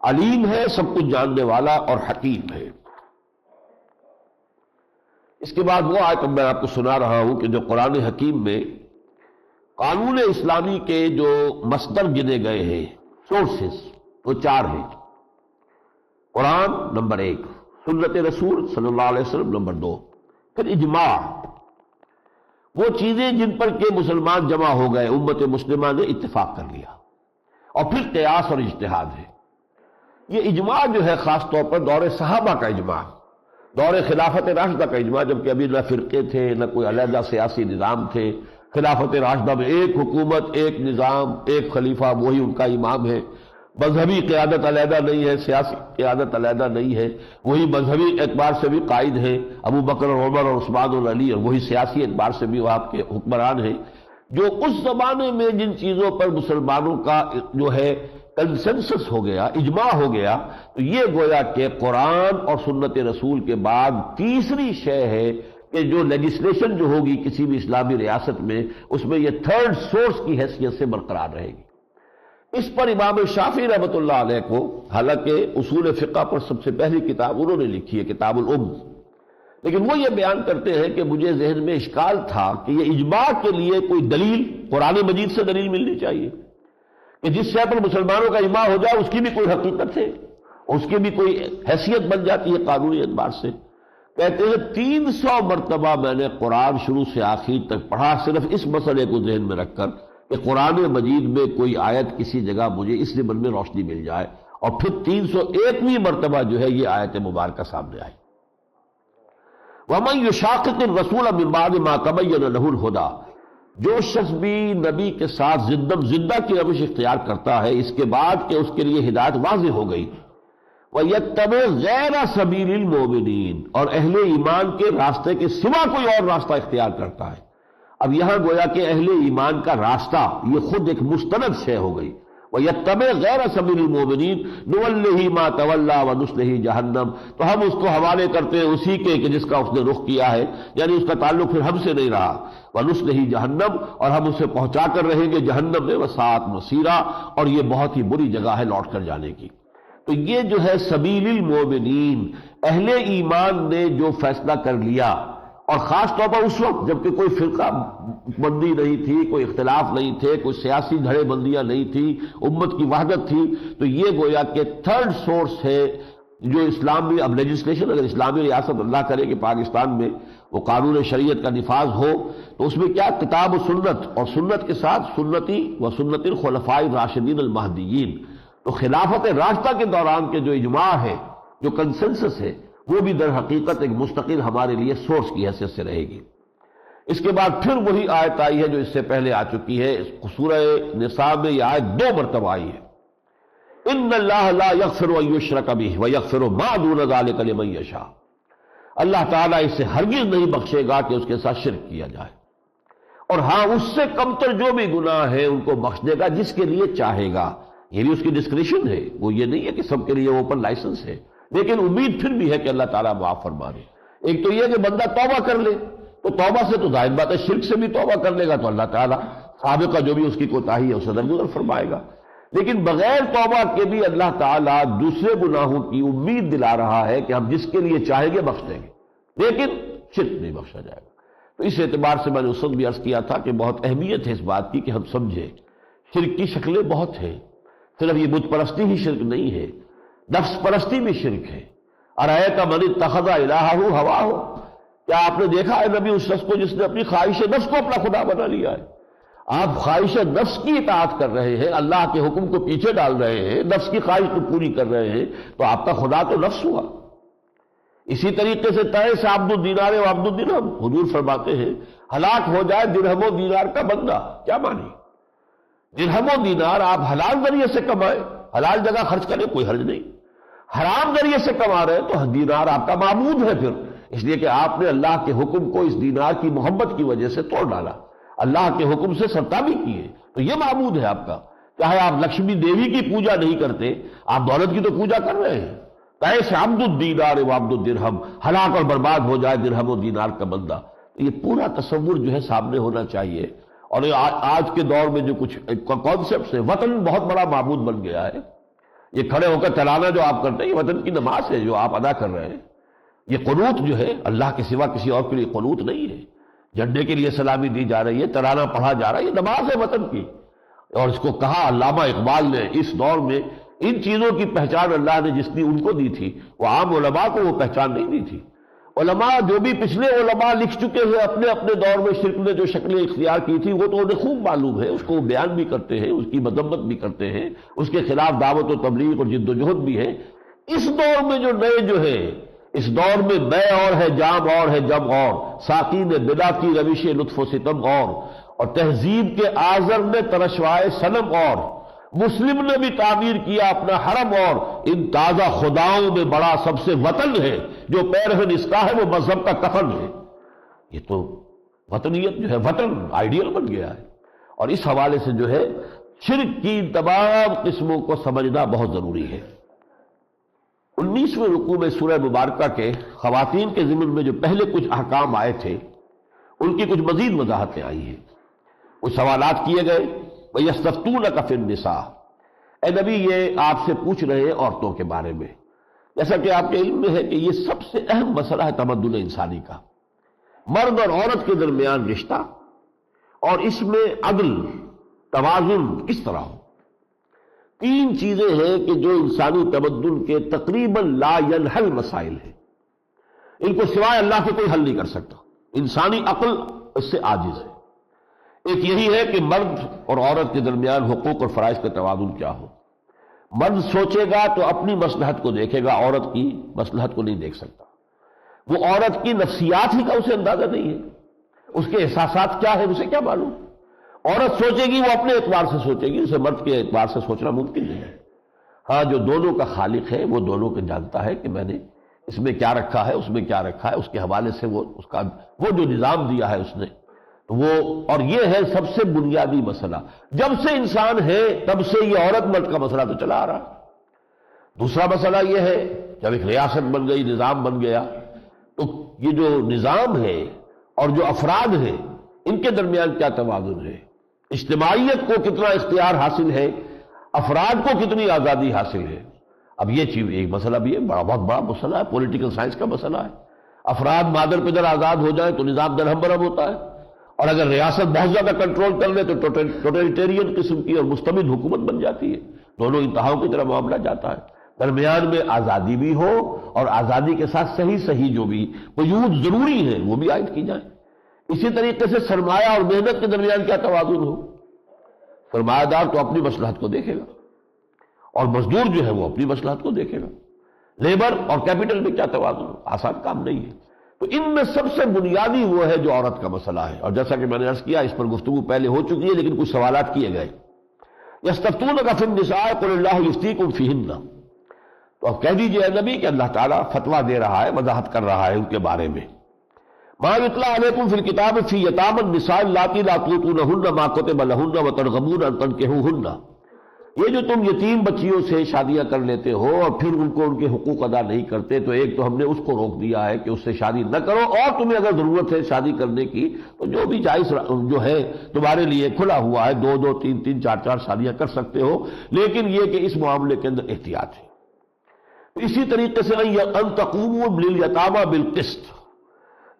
علیم ہے، سب کچھ جاننے والا اور حکیم ہے۔ اس کے بعد وہ آیت میں آپ کو سنا رہا ہوں کہ جو قرآن حکیم میں قانون اسلامی کے جو مصدر گنے گئے ہیں، سورسز، وہ 4 ہیں۔ قرآن نمبر 1، سنت رسول صلی اللہ علیہ وسلم نمبر 2، پھر اجماع، وہ چیزیں جن پر کہ مسلمان جمع ہو گئے، امت مسلمہ نے اتفاق کر لیا، اور پھر قیاس اور اجتہاد ہے۔ یہ اجماع جو ہے خاص طور پر دور صحابہ کا اجماع، دور خلافت راشدہ کا اجماع، جبکہ ابھی نہ فرقے تھے نہ کوئی علیحدہ سیاسی نظام تھے۔ خلافت راشدہ میں ایک حکومت، ایک نظام، ایک خلیفہ، وہی ان کا امام ہے، مذہبی قیادت علیحدہ نہیں ہے، سیاسی قیادت علیحدہ نہیں ہے، وہی مذہبی اعتبار سے بھی قائد ہیں ابو بکر اور عمر اور عثمان اور علی، اور وہی سیاسی اعتبار سے بھی وہ آپ کے حکمران ہیں۔ جو اس زمانے میں جن چیزوں پر مسلمانوں کا جو ہے کنسنسس ہو گیا، اجماع ہو گیا، تو یہ گویا کہ قرآن اور سنت رسول کے بعد تیسری شے ہے کہ جو لیجسلیشن جو ہوگی کسی بھی اسلامی ریاست میں، اس میں یہ 3rd سورس کی حیثیت سے برقرار رہے گی۔ اس پر امام شافعی رحمۃ اللہ علیہ کو، حالانکہ اصول فقہ پر سب سے پہلی کتاب انہوں نے لکھی ہے کتاب الام، لیکن وہ یہ بیان کرتے ہیں کہ مجھے ذہن میں اشکال تھا کہ یہ اجماع کے لیے کوئی دلیل قرآن مجید سے دلیل ملنی چاہیے کہ جس شے پر مسلمانوں کا اجماع ہو جائے اس کی بھی کوئی حقیقت ہے، اس کی بھی کوئی حیثیت بن جاتی ہے قانونی اعتبار سے۔ کہتے ہیں 300 مرتبہ میں نے قرآن شروع سے آخر تک پڑھا، صرف اس مسئلے کو ذہن میں رکھ کر کہ قرآن مجید میں کوئی آیت کسی جگہ مجھے اس ضمن میں روشنی مل جائے، اور پھر 301ویں مرتبہ جو ہے یہ آیت مبارکہ سامنے آئی۔ وَمَن يُشَاقِقِ الرَّسُولَ مِن بَعْدِ مَا تَبَيَّنَ لَهُ الْهُدَىٰ، جو شخص بھی نبی کے ساتھ زندہ کی روش اختیار کرتا ہے اس کے بعد کہ اس کے لیے ہدایت واضح ہو گئی، وَيَتَّبِعْ غَيْرَ سَبِيلِ الْمُؤْمِنِينَ، اور اہل ایمان کے راستے کے سوا کوئی اور راستہ اختیار کرتا ہے۔ اب یہاں گویا کہ اہل ایمان کا راستہ یہ خود ایک مستند شے ہو گئی۔ وَيَتَّبِعْ غَيْرَ سَبِيلِ الْمُؤْمِنِينَ نُوَلِّهِ مَا تَوَلَّىٰ وَنُصْلِهِ جَهَنَّمَ، تو ہم اس کو حوالے کرتے ہیں اسی کے کہ جس کا اس نے رخ کیا ہے، یعنی اس کا تعلق پھر ہم سے نہیں رہا، وَنُصْلِهِ جَهَنَّمَ، اور ہم اسے پہنچا کر رہیں گے جہنم میں، وَسَاءَتْ مَصِيرًا، اور یہ بہت ہی بری جگہ ہے لوٹ کر جانے کی۔ تو یہ جو ہے سبیل المومنین، اہل ایمان نے جو فیصلہ کر لیا، اور خاص طور پر اس وقت جبکہ کوئی فرقہ بندی نہیں تھی، کوئی اختلاف نہیں تھے، کوئی سیاسی دھڑے بندیاں نہیں تھی، امت کی وحدت تھی، تو یہ گویا کہ تھرڈ سورس ہے جو اسلامی، اب لیجسلیشن اگر اسلامی ریاست اللہ کرے کہ پاکستان میں وہ قانون شریعت کا نفاذ ہو، تو اس میں کیا کتاب و سنت، اور سنت کے ساتھ سنتی و سنت الخلفاء الراشدین المہدیین، تو خلافت راشدہ کے دوران کے جو اجماع ہے، جو کنسنسس ہے، وہ بھی در حقیقت ایک مستقل ہمارے لیے سورس کی حیثیت سے رہے گی۔ اس کے بعد پھر وہی آیت آئی ہے جو اس سے پہلے آ چکی ہے، سورہ نساء میں یہ آیت 2 مرتبہ آئی ہے، ان اللہ لا یغفر ان یشرک بہ ویغفر ما دون ذلک لمن یشاء، اللہ تعالیٰ اسے ہرگز نہیں بخشے گا کہ اس کے ساتھ شرک کیا جائے، اور ہاں اس سے کمتر جو بھی گناہ ہے ان کو بخش دے گا جس کے لیے چاہے گا، یہ بھی اس کی ڈسکریشن ہے، وہ یہ نہیں ہے کہ سب کے لیے اوپن لائسنس ہے، لیکن امید پھر بھی ہے کہ اللہ تعالیٰ معاف فرما دے۔ ایک تو یہ کہ بندہ توبہ کر لے، تو توبہ سے تو ظاہر بات ہے شرک سے بھی توبہ کر لے گا تو اللہ تعالیٰ سابقہ جو بھی اس کی کوتاہی ہے اسے درگزر فرمائے گا، لیکن بغیر توبہ کے بھی اللہ تعالیٰ دوسرے گناہوں کی امید دلا رہا ہے کہ ہم جس کے لیے چاہیں گے بخش دیں گے، لیکن شرک نہیں بخشا جائے گا۔ تو اس اعتبار سے میں نے اس وقت بھی عرض کیا تھا کہ بہت اہمیت ہے اس بات کی کہ ہم سمجھیں شرک کی شکلیں بہت ہیں، صرف یہ بت پرستی ہی شرک نہیں ہے، نفس پرستی بھی شرک ہے۔ ارأیت من اتخذ الہہ ہواہ، کیا آپ نے دیکھا ہے نبی اس شخص کو جس نے اپنی خواہش نفس کو اپنا خدا بنا لیا ہے؟ آپ خواہش نفس کی اطاعت کر رہے ہیں، اللہ کے حکم کو پیچھے ڈال رہے ہیں، نفس کی خواہش کو پوری کر رہے ہیں، تو آپ کا خدا تو نفس ہوا۔ اسی طریقے سے تیس عبد الدینار و عبد الدرہم، حضور فرماتے ہیں ہلاک ہو جائے درہم و دینار کا بندہ، کیا مانی؟ درہم و دینار آپ حلال ذریعے سے کمائیں، حلال جگہ خرچ کریں، کوئی حرج نہیں، حرام ذریعے سے کما رہے ہیں تو دینار آپ کا معبود ہے پھر، اس لیے کہ آپ نے اللہ کے حکم کو اس دینار کی محبت کی وجہ سے توڑ ڈالا، اللہ کے حکم سے سرتابی کیے، تو یہ معبود ہے آپ کا۔ چاہے آپ لکشمی دیوی کی پوجا نہیں کرتے، آپ دولت کی تو پوجا کر رہے ہیں۔ کیسے عبد الدینار و عبد الدرہم، ہلاک اور برباد ہو جائے درہم و دینار کا بندہ، یہ پورا تصور جو ہے سامنے ہونا چاہیے۔ اور آج کے دور میں جو کچھ کانسیپٹس ہیں، وطن بہت بڑا معبود بن گیا ہے، یہ کھڑے ہو کر ترانہ جو آپ کرتے ہیں یہ وطن کی نماز ہے جو آپ ادا کر رہے ہیں، یہ قنوت جو ہے اللہ کے سوا کسی اور کے لیے قنوت نہیں ہے، جھنڈے کے لیے سلامی دی جا رہی ہے، ترانہ پڑھا جا رہا ہے، یہ نماز ہے وطن کی۔ اور اس کو کہا علامہ اقبال نے اس دور میں ان چیزوں کی پہچان اللہ نے جس نے ان کو دی تھی وہ عام علماء کو وہ پہچان نہیں دی تھی۔ علماء جو بھی پچھلے علماء لکھ چکے ہیں اپنے اپنے دور میں شرک نے جو شکلیں اختیار کی تھی وہ تو انہیں خوب معلوم ہے، اس کو وہ بیان بھی کرتے ہیں، اس کی مذمت بھی کرتے ہیں، اس کے خلاف دعوت و تبلیغ اور جد و جہد بھی ہے۔ اس دور میں جو نئے جو ہے، اس دور میں بے اور ہے، جام اور ہے، جم اور، ساقی نے بدا کی روش لطف و ستم اور تہذیب کے آزر نے ترشوائے صنم اور، مسلم نے بھی تعمیر کیا اپنا حرم اور، ان تازہ خداؤں میں بڑا سب سے وطن ہے، جو پیرہن اس کا ہے وہ مذہب کا کفن ہے۔ یہ تو وطنیت جو ہے وطن آئیڈیل بن گیا ہے، اور اس حوالے سے جو ہے شرک کی تمام قسموں کو سمجھنا بہت ضروری ہے۔ 19ویں رکوع میں سورہ مبارکہ کے خواتین کے ضمن میں جو پہلے کچھ احکام آئے تھے ان کی کچھ مزید وضاحتیں آئی ہیں، کچھ سوالات کیے گئے۔ وَيَسْتَفْتُونَكَ فِي النِّسَاءِ، اے نبی یہ آپ سے پوچھ رہے ہیں عورتوں کے بارے میں، جیسا کہ آپ کے علم میں ہے کہ یہ سب سے اہم مسئلہ ہے تمدن انسانی کا، مرد اور عورت کے درمیان رشتہ، اور اس میں عدل توازن کس طرح ہو۔ تین چیزیں ہیں کہ جو انسانی تمدن کے تقریباً لا ينحل مسائل ہیں، ان کو سوائے اللہ کے کوئی حل نہیں کر سکتا، انسانی عقل اس سے عاجز ہے۔ ایک یہی ہے کہ مرد اور عورت کے درمیان حقوق اور فرائض کا توازن کیا ہو۔ مرد سوچے گا تو اپنی مصلحت کو دیکھے گا، عورت کی مصلحت کو نہیں دیکھ سکتا۔ وہ عورت کی نفسیات ہی کا اسے اندازہ نہیں ہے، اس کے احساسات کیا ہے اسے کیا معلوم۔ عورت سوچے گی وہ اپنے اعتبار سے سوچے گی، اسے مرد کے اعتبار سے سوچنا ممکن نہیں ہے۔ ہاں جو دونوں کا خالق ہے وہ دونوں کو جانتا ہے کہ میں نے اس میں کیا رکھا ہے، اس میں کیا رکھا ہے، اس کے حوالے سے وہ جو نظام دیا ہے اس نے وہ، اور یہ ہے سب سے بنیادی مسئلہ۔ جب سے انسان ہے تب سے یہ عورت مرد کا مسئلہ تو چلا آ رہا۔ دوسرا مسئلہ یہ ہے جب ایک ریاست بن گئی، نظام بن گیا، تو یہ جو نظام ہے اور جو افراد ہیں ان کے درمیان کیا توازن ہے، اجتماعیت کو کتنا اختیار حاصل ہے، افراد کو کتنی آزادی حاصل ہے۔ اب یہ چیز ایک مسئلہ بھی ہے، بہت بڑا مسئلہ ہے، پولیٹیکل سائنس کا مسئلہ ہے۔ افراد مادر پدر آزاد ہو جائیں تو نظام درہم برہم ہوتا ہے، اور اگر ریاست بہت زیادہ کنٹرول کر لے تو ٹوٹلیٹیرین قسم کی اور مستبد حکومت بن جاتی ہے۔ دونوں انتہاؤں کی طرف معاملہ جاتا ہے۔ درمیان میں آزادی بھی ہو اور آزادی کے ساتھ صحیح جو بھی قیود ضروری ہیں وہ بھی عائد کی جائیں۔ اسی طریقے سے سرمایہ اور محنت کے درمیان کیا توازن ہو۔ سرمایہ دار تو اپنی مصلحت کو دیکھے گا اور مزدور جو ہے وہ اپنی مصلحت کو دیکھے گا۔ لیبر اور کیپٹل میں کیا توازن ہو، آسان کام نہیں ہے۔ تو ان میں سب سے بنیادی وہ ہے جو عورت کا مسئلہ ہے، اور جیسا کہ میں نے عرض کیا اس پر گفتگو پہلے ہو چکی ہے لیکن کچھ سوالات کیے گئے۔ یستفتونک فی النساء قل اللہ یفتیکم فیہن، تو اب کہہ دیجئے اے نبی کہ اللہ تعالیٰ فتویٰ دے رہا ہے، وضاحت کر رہا ہے ان کے بارے میں۔ ما یتلی علیکم فی الکتاب فی یتامی النساء اللاتی لا تؤتونہن ما کتب لہن وترغبون ان تنکحوہن، یہ جو تم یتیم بچیوں سے شادیاں کر لیتے ہو اور پھر ان کو ان کے حقوق ادا نہیں کرتے، تو ایک تو ہم نے اس کو روک دیا ہے کہ اس سے شادی نہ کرو، اور تمہیں اگر ضرورت ہے شادی کرنے کی تو جو بھی جائز جو ہے تمہارے لیے کھلا ہوا ہے، دو تین چار شادیاں کر سکتے ہو، لیکن یہ کہ اس معاملے کے اندر احتیاط ہے۔ اسی طریقے سے ان تقوموا للیتامی بالقسط،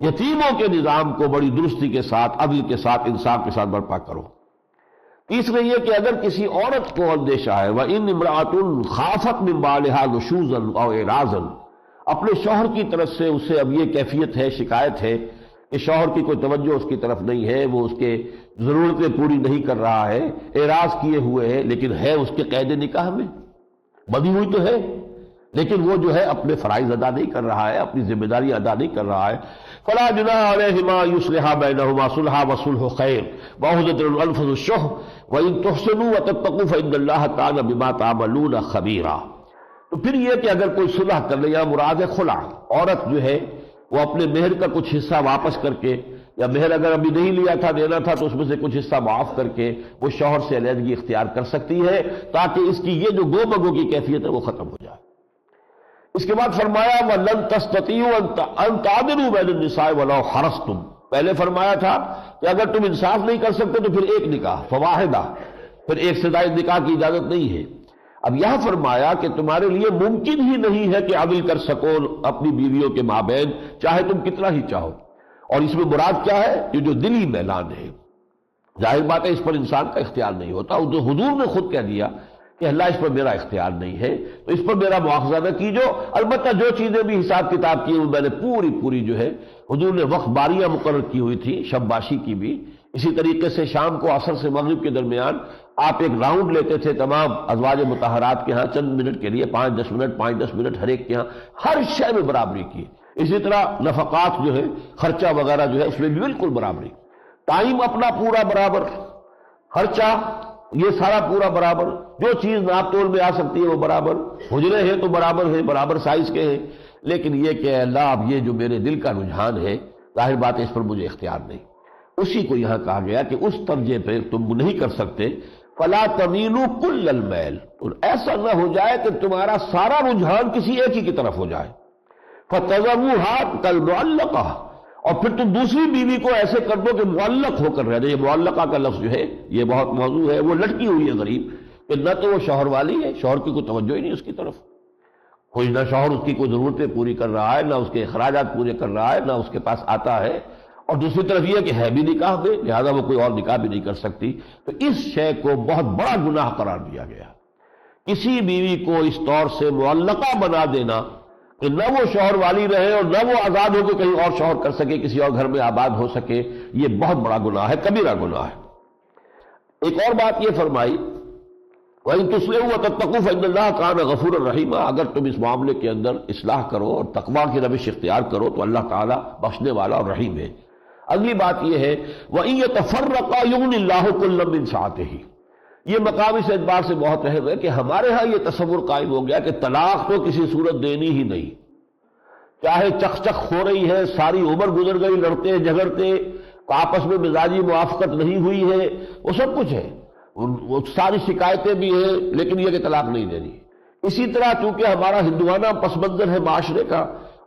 یتیموں کے نظام کو بڑی درستی کے ساتھ، عدل کے ساتھ، انصاف کے ساتھ برپا کرو۔ تیسرے یہ کہ اگر کسی عورت کو اندیشہ ہے وَإِنْ امْرَأَةٌ خَافَتْ مِنْ بَعْلِهَا نُشُوزًا أَوْ إِعْرَاضًا، اپنے شوہر کی طرف سے اسے اب یہ کیفیت ہے، شکایت ہے کہ شوہر کی کوئی توجہ اس کی طرف نہیں ہے، وہ اس کے ضرورتیں پوری نہیں کر رہا ہے، اعراض کیے ہوئے ہے، لیکن ہے اس کے قید نکاح میں، بدی ہوئی تو ہے لیکن وہ جو ہے اپنے فرائض ادا نہیں کر رہا ہے، اپنی ذمہ داری ادا نہیں کر رہا ہے، فلا جناح علیہما یصلحا بینہما صلحا والصلح خیر وعہدۃ الانفس الشح وان تحسنوا وتتقوا فان اللہ کان بما تعملون خبیرا۔ تو پھر یہ کہ اگر کوئی صلح کر لے، یا مراد ہے خلع، عورت جو ہے وہ اپنے مہر کا کچھ حصہ واپس کر کے، یا مہر اگر ابھی نہیں لیا تھا دینا تھا تو اس میں سے کچھ حصہ معاف کر کے وہ شوہر سے علیحدگی اختیار کر سکتی ہے، تاکہ اس کی یہ جو گو بگو کی کیفیت ہے وہ ختم ہو جائے۔ اس کے بعد فرمایا وَلَن تَسْتَطِيعُوا أَن تَعْدِلُوا بَيْنَ النِّسَاءِ وَلَوْ حَرَصْتُمْ، پہلے فرمایا تھا کہ اگر تم انصاف نہیں کر سکتے تو پھر ایک نکاح فواحدہ، پھر ایک سے زائد نکاح کی اجازت نہیں ہے۔ اب یہاں فرمایا کہ تمہارے لیے ممکن ہی نہیں ہے کہ عدل کر سکو اپنی بیویوں کے مابین، چاہے تم کتنا ہی چاہو۔ اور اس میں مراد کیا ہے؟ یہ جو دلی میلان ہے، ظاہر بات ہے اس پر انسان کا اختیار نہیں ہوتا، جو حضور نے خود کہہ دیا کہ اللہ اس پر میرا اختیار نہیں ہے تو اس پر میرا مواخذہ نہ کیجو، البتہ جو چیزیں بھی حساب کتاب کی وہ میں نے پوری جو ہے حضور نے وقت باریاں مقرر کی ہوئی تھی، شب باشی کی بھی، اسی طریقے سے شام کو عصر سے مغرب کے درمیان آپ ایک راؤنڈ لیتے تھے تمام ازواج مطہرات کے ہاں چند منٹ کے لیے، 5-10 منٹ ہر ایک کے ہاں، ہر شے میں برابری کی۔ اسی طرح نفقات جو ہے، خرچہ وغیرہ جو ہے اس میں بھی بالکل برابری، ٹائم اپنا پورا برابر، خرچہ یہ سارا پورا برابر، جو چیز ناپ تول میں آ سکتی ہے وہ برابر، حجرے ہیں تو برابر ہیں، برابر سائز کے ہیں، لیکن یہ کہ اللہ اب یہ جو میرے دل کا رجحان ہے، ظاہر بات ہے اس پر مجھے اختیار نہیں۔ اسی کو یہاں کہا گیا کہ اس درجے پہ تم نہیں کر سکتے، فلا تميلوا كل الميل، اور ایسا نہ ہو جائے کہ تمہارا سارا رجحان کسی ایک ہی کی طرف ہو جائے، فتذروها كالمعلقة، اور پھر تم دوسری بیوی کو ایسے کر دو کہ معلق ہو کر رہ جائے۔ یہ معلقہ کا لفظ جو ہے یہ بہت موضوع ہے، وہ لٹکی ہوئی ہے غریب، کہ نہ تو وہ شوہر والی ہے، شوہر کی کوئی توجہ ہی نہیں اس کی طرف، کوئی نہ شوہر اس کی کوئی ضرورتیں پوری کر رہا ہے، نہ اس کے اخراجات پورے کر رہا ہے، نہ اس کے پاس آتا ہے، اور دوسری طرف یہ کہ ہے بھی نکاح میں، لہذا وہ کوئی اور نکاح بھی نہیں کر سکتی. تو اس شے کو بہت بڑا گناہ قرار دیا گیا. کسی بیوی کو اس طور سے معلقہ بنا دینا کہ نہ وہ شوہر والی رہے اور نہ وہ آزاد ہو کے کہیں اور شوہر کر سکے، کسی اور گھر میں آباد ہو سکے، یہ بہت بڑا گناہ ہے، کبیرہ گناہ ہے. ایک اور بات یہ فرمائی وَإِن تُصْلِحُوا وَتَتَّقُوا فَإِنَّ اللَّهَ كَانَ غَفُورًا رَحِيمًا، اگر تم اس معاملے کے اندر اصلاح کرو اور تقویٰ کی روش اختیار کرو تو اللہ تعالیٰ بخشنے والا اور رحیم ہے. اگلی بات یہ ہے وَإِن يَتَفَرَّقَا يُغْنِ اللَّهُ كُلًّا مِّن سَعَتِهِ. یہ مقام اس اعتبار سے بہت اہم ہے کہ ہمارے ہاں یہ تصور قائم ہو گیا کہ طلاق تو کسی صورت دینی ہی نہیں، چاہے چخ چخ ہو رہی ہے، ساری عمر گزر گئی لڑتے جھگڑتے، آپس میں مزاجی موافقت نہیں ہوئی ہے، وہ سب کچھ ہے، وہ ساری شکایتیں بھی ہیں، لیکن یہ کہ طلاق نہیں دینی. اسی طرح چونکہ ہمارا ہندوانہ پس منظر ہے معاشرے کا،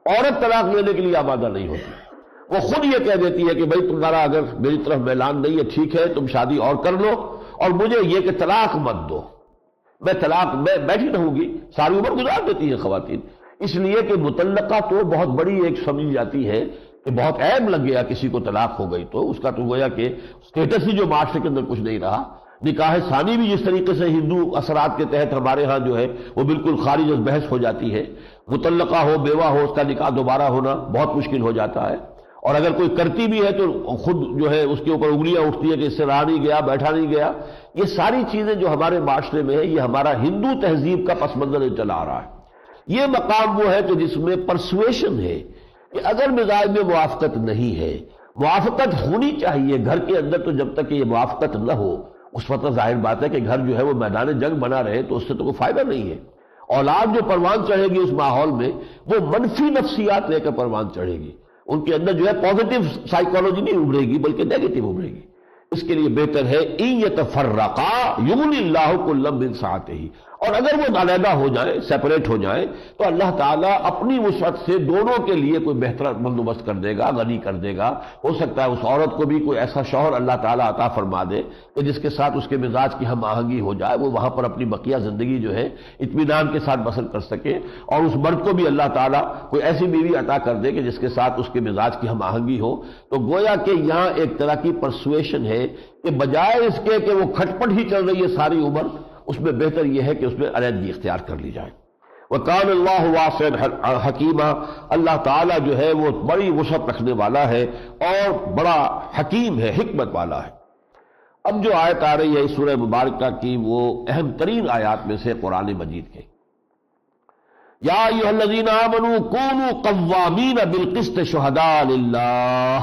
عورت طلاق لینے کے لیے آمادہ نہیں ہوتی، وہ خود یہ کہہ دیتی ہے کہ بھائی تمہارا اگر میری طرف میلان نہیں ہے ٹھیک ہے، تم شادی اور کر لو، اور مجھے یہ کہ طلاق مت دو، میں بیٹھی رہوں گی. ساری عمر گزار دیتی ہیں خواتین، اس لیے کہ مطلقہ تو بہت بڑی ایک سمجھی جاتی ہے کہ بہت عیب لگ گیا کسی کو طلاق ہو گئی تو اس کا تو گویا کہ اسٹیٹس ہی جو معاشرے کے اندر کچھ نہیں رہا. نکاح ثانی بھی جس طریقے سے ہندو اثرات کے تحت ہمارے ہاں جو ہے وہ بالکل خارج از بحث ہو جاتی ہے، مطلقہ ہو بیوہ ہو اس کا نکاح دوبارہ ہونا بہت مشکل ہو جاتا ہے، اور اگر کوئی کرتی بھی ہے تو خود جو ہے اس کے اوپر انگلیاں اٹھتی ہے کہ اس سے رہا نہیں گیا، بیٹھا نہیں گیا. یہ ساری چیزیں جو ہمارے معاشرے میں ہے یہ ہمارا ہندو تہذیب کا پس منظر چلا آ رہا ہے. یہ مقام وہ ہے کہ جس میں پرسویشن ہے کہ اگر مزاج میں موافقت نہیں ہے، موافقت ہونی چاہیے گھر کے اندر، تو جب تک کہ یہ موافقت نہ ہو اس وقت ظاہر بات ہے کہ گھر جو ہے وہ میدان جنگ بنا رہے تو اس سے تو کوئی فائدہ نہیں ہے. اولاد جو پروان چڑھے گی اس ماحول میں وہ منفی نفسیات لے کر پروان چڑھے گی، ان کے اندر جو ہے پازیٹیو سائیکالوجی نہیں ابھرے گی بلکہ نیگیٹو ابھرے گی. اس کے لیے بہتر ہے ان یتفرقا یغنی اللہ کلا من سعتہ، اور اگر وہ علیحدہ ہو جائیں، سیپریٹ ہو جائیں، تو اللہ تعالیٰ اپنی وسعت سے دونوں کے لیے کوئی بہتر بندوبست کر دے گا، غنی کر دے گا. ہو سکتا ہے اس عورت کو بھی کوئی ایسا شوہر اللہ تعالیٰ عطا فرما دے کہ جس کے ساتھ اس کے مزاج کی ہم آہنگی ہو جائے، وہ وہاں پر اپنی بقیہ زندگی جو ہے اطمینان کے ساتھ بسر کر سکے، اور اس مرد کو بھی اللہ تعالیٰ کوئی ایسی بیوی عطا کر دے کہ جس کے ساتھ اس کے مزاج کی ہم آہنگی ہو. تو گویا کہ یہاں ایک طرح کی پرسویشن ہے کہ بجائے اس کے کہ وہ کھٹپٹ ہی چل رہی ہے ساری عمر، اس میں بہتر یہ ہے کہ اس میں علیحدگی اختیار کر لی جائے. وَكَانَ اللَّهُ وَاسِعًا حَكِيمًا، اللہ تعالیٰ جو ہے وہ بڑی وسعت رکھنے والا ہے اور بڑا حکیم ہے، حکمت والا ہے. اب جو آیت آ رہی ہے اس سورہ مبارکہ کی وہ اہم ترین آیات میں سے قرآن مجید کے. یا ایھا الذین آمنوا کونوا قوامین بالقسط شہداء للہ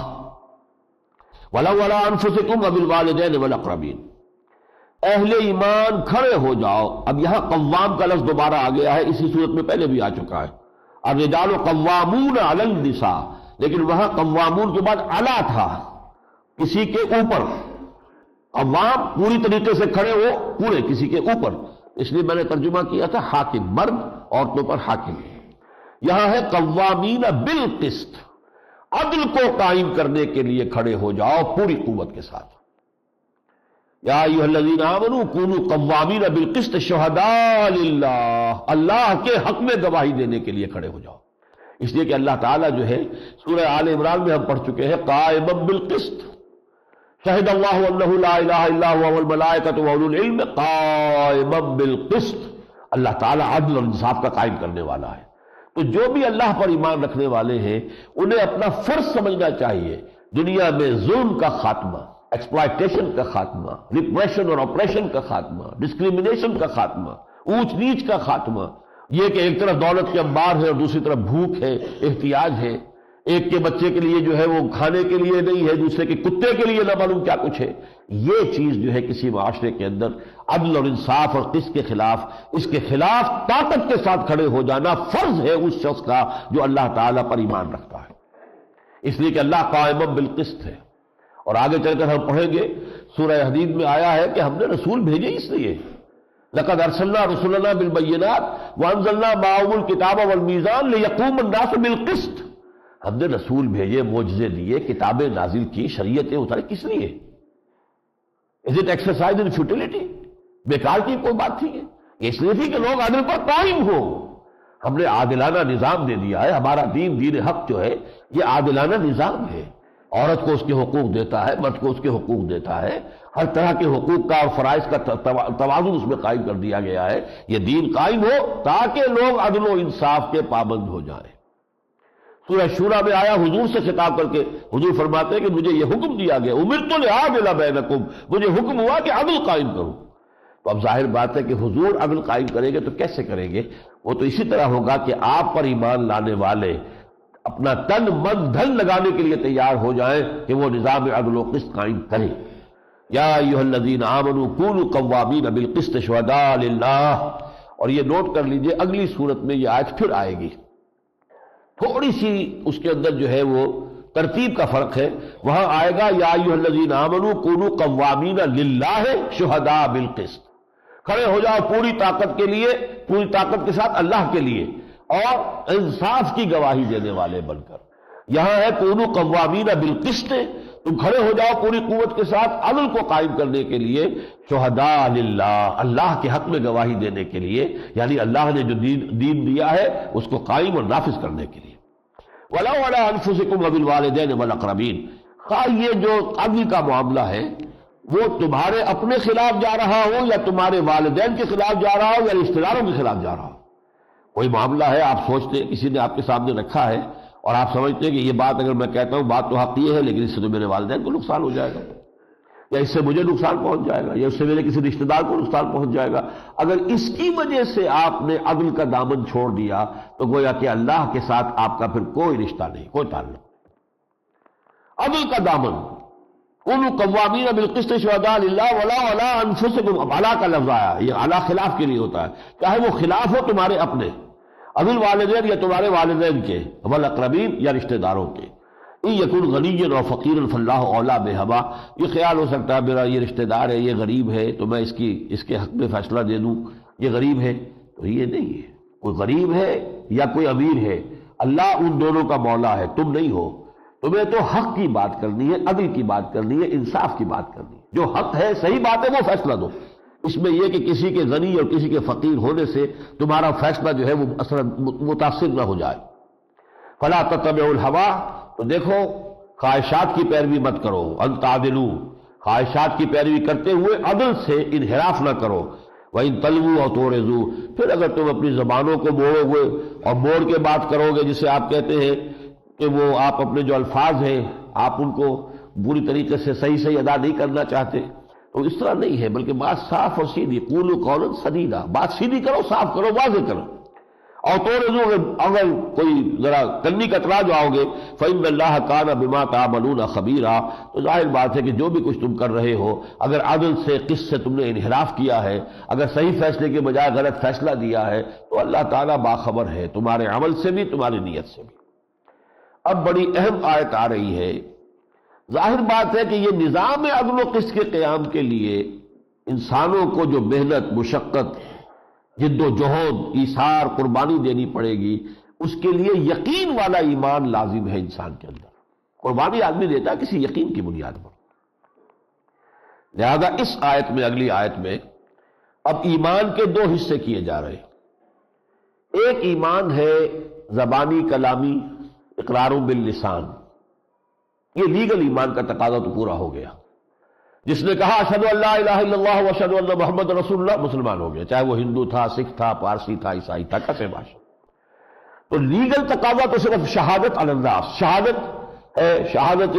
ولو علی انفسکم وبالوالدین والاقربین. اہل ایمان کھڑے ہو جاؤ. اب یہاں قوام کا لفظ دوبارہ آ گیا ہے، اسی صورت میں پہلے بھی آ چکا ہے. الرجال قوامون علی النساء، لیکن وہاں قوامون کے بعد علی تھا، کسی کے اوپر. قوام پوری طریقے سے کھڑے ہو، پورے کسی کے اوپر، اس لیے میں نے ترجمہ کیا تھا حاکم، مرد عورتوں پر حاکم. یہاں ہے قوامین بالقسط، عدل کو قائم کرنے کے لیے کھڑے ہو جاؤ پوری قوت کے ساتھ. یا ایھا الذین آمنوا کونوا قوامین بالقسط شہداء للہ، اللہ کے حق میں گواہی دینے کے لیے کھڑے ہو جاؤ. اس لیے کہ اللہ تعالیٰ جو ہے سورہ آل عمران میں ہم پڑھ چکے ہیں قائما بالقسط، شہد اللہ انہ لا الہ الا هو والملائکۃ واولو العلم قائما بالقسط. اللہ تعالیٰ عدل اور انصاف کا قائم کرنے والا ہے. تو جو بھی اللہ پر ایمان رکھنے والے ہیں انہیں اپنا فرض سمجھنا چاہیے دنیا میں ظلم کا خاتمہ، ایکسپلائٹیشن کا خاتمہ، ریپریشن اور آپریشن کا خاتمہ، ڈسکریمنیشن کا خاتمہ، اونچ نیچ کا خاتمہ. یہ کہ ایک طرف دولت کے انبار ہے اور دوسری طرف بھوک ہے، احتیاج ہے، ایک کے بچے کے لیے جو ہے وہ کھانے کے لیے نہیں ہے، دوسرے کے کتے کے لیے نہ معلوم کیا کچھ ہے. یہ چیز جو ہے کسی معاشرے کے اندر عدل اور انصاف اور قسط کے خلاف، اس کے خلاف طاقت کے ساتھ کھڑے ہو جانا فرض ہے اس شخص کا جو اللہ تعالیٰ پر ایمان رکھتا ہے. اس لیے کہ اللہ قائم بالقسط ہے. اور آگے چل کر ہم پڑھیں گے سورہ حدید میں آیا ہے کہ ہم نے رسول بھیجے اس لیے لقد ارسلنا رسلنا بالبینات وانزلنا معهم الکتاب والمیزان لیقوم الناس بالقسط. ہم نے رسول بھیجے، معجزے دیے، کتابیں نازل کی، شریعتیں اتاری، کس لیے؟ Is it exercise in futility؟ بیکار کی کوئی بات تھی؟ اس لیے تھی کہ لوگ عدل پر قائم ہو. ہم نے عادلانہ نظام دے دیا ہے. ہمارا دین حق جو ہے یہ عادلانہ نظام ہے. عورت کو اس کے حقوق دیتا ہے، مرد کو اس کے حقوق دیتا ہے. ہر طرح کے حقوق کا اور فرائض کا توازن اس میں قائم کر دیا گیا ہے. یہ دین قائم ہو تاکہ لوگ عدل و انصاف کے پابند ہو جائیں. سورہ شورى میں آیا حضور سے خطاب کر کے حضور فرماتے ہیں کہ مجھے یہ حکم دیا گیا، امرت لأعدل بینکم، مجھے حکم ہوا کہ عدل قائم کروں. تو اب ظاہر بات ہے کہ حضور عدل قائم کریں گے تو کیسے کریں گے؟ وہ تو اسی طرح ہوگا کہ آپ پر ایمان لانے والے اپنا تن من دھن لگانے کے لیے تیار ہو جائیں کہ وہ نظام عدل و قسط قائم کریں. یا ایھا الذین آمنوا کونوا قوامین بالقسط شہداء للہ. اور یہ نوٹ کر لیجئے اگلی صورت میں یہ آیت پھر آئے گی. تھوڑی سی اس کے اندر جو ہے وہ ترتیب کا فرق ہے. وہاں آئے گا یا ایھا الذین آمنوا کونوا قوامین للہ شہداء بالقسط. کھڑے ہو جاؤ پوری طاقت کے لیے، پوری طاقت کے ساتھ اللہ کے لیے، اور انصاف کی گواہی دینے والے بن کر. یہاں ہے کونوا قوامین بالقسط، تم کھڑے ہو جاؤ پوری قوت کے ساتھ عدل کو قائم کرنے کے لیے. شہداء للہ، اللہ کے حق میں گواہی دینے کے لیے، یعنی اللہ نے جو دین دیا ہے اس کو قائم اور نافذ کرنے کے لیے. وَلَوْ عَلَىٰ أَنفُسِكُمْ وَبِالْوَالِدَيْنِ وَالْأَقْرَبِينَ. یہ جو عدل کا معاملہ ہے وہ تمہارے اپنے خلاف جا رہا ہو یا تمہارے والدین کے خلاف جا رہا ہو یا رشتہ داروں کے خلاف جا رہا ہو. کوئی معاملہ ہے آپ سوچتے ہیں کسی نے آپ کے سامنے رکھا ہے اور آپ سمجھتے ہیں کہ یہ بات اگر میں کہتا ہوں بات تو حق یہ ہے لیکن اس سے تو میرے والدین کو نقصان ہو جائے گا، یا اس سے مجھے نقصان پہنچ جائے گا، یا اس سے میرے کسی رشتہ دار کو نقصان پہنچ جائے گا. اگر اس کی وجہ سے آپ نے عدل کا دامن چھوڑ دیا تو گویا کہ اللہ کے ساتھ آپ کا پھر کوئی رشتہ نہیں، کوئی تعلق. عدل کا دامن. کونوا قوامین بالقسط شہداء للہ ولا علی انفسکم. اب علی کا لفظ آیا، یہ علی خلاف کے لیے ہوتا ہے، چاہے وہ خلاف ہو تمہارے اپنے ابل والدین یا تمہارے والدین کے، والاقربین یا رشتہ داروں کے. ان یکن غنیا او فقیرا فاللہ اولی بہما. یہ خیال ہو سکتا ہے میرا یہ رشتہ دار ہے، یہ غریب ہے تو میں اس کے حق میں فیصلہ دے دوں، یہ غریب ہے. تو یہ نہیں ہے. کوئی غریب ہے یا کوئی امیر ہے، اللہ ان دونوں کا مولا ہے، تم نہیں ہو. تمہیں تو حق کی بات کرنی ہے، عدل کی بات کرنی ہے، انصاف کی بات کرنی ہے. جو حق ہے، صحیح بات ہے، وہ فیصلہ دو. اس میں یہ کہ کسی کے غنی اور کسی کے فقیر ہونے سے تمہارا فیصلہ جو ہے وہ اثر متاثر نہ ہو جائے. فلا تتبعوا الہویٰ. تو دیکھو خواہشات کی پیروی مت کرو. ان تعدلوا، خواہشات کی پیروی کرتے ہوئے عدل سے انحراف نہ کرو. وَإِن تَلْوُوا أَوْ تُعْرِضُوا. پھر اگر تم اپنی زبانوں کو موڑو گے اور موڑ کے بات کرو گے، جسے آپ کہتے ہیں کہ وہ آپ اپنے جو الفاظ ہیں آپ ان کو پوری طریقے سے صحیح ادا نہیں کرنا چاہتے، تو اس طرح نہیں ہے، بلکہ بات صاف اور سیدھی. قولوا قولا سدیدا. بات سیدھی کرو، صاف کرو، واضح کرو. اور تو اگر کوئی ذرا کنی کترا جاؤ گے فإن اللہ کان بما تعملون خبیرا. تو ظاہر بات ہے کہ جو بھی کچھ تم کر رہے ہو، اگر عدل سے قسط سے تم نے انحراف کیا ہے، اگر صحیح فیصلے کے بجائے غلط فیصلہ دیا ہے، تو اللہ تعالیٰ باخبر ہے تمہارے عمل سے بھی تمہاری نیت سے بھی. اب بڑی اہم آیت آ رہی ہے. ظاہر بات ہے کہ یہ نظام عدل و قسط کے قیام کے لیے انسانوں کو جو محنت، مشقت، جد و جہد، ایثار، قربانی دینی پڑے گی، اس کے لیے یقین والا ایمان لازم ہے انسان کے اندر. قربانی آدمی دیتا ہے کسی یقین کی بنیاد پر. لہذا اس آیت میں، اگلی آیت میں اب ایمان کے دو حصے کیے جا رہے ہیں. ایک ایمان ہے زبانی کلامی، اقرار باللسان. یہ لیگل ایمان کا تقاضا تو پورا ہو گیا. جس نے کہا اشہد ان لا الہ الا اللہ واشہد ان محمد رسول اللہ، مسلمان ہو گیا، چاہے وہ ہندو تھا، سکھ تھا، پارسی تھا، عیسائی تھا، کسے باشا. تو لیگل تقاضا تو صرف شہادت علی الناس، شہادت ہے، شہادت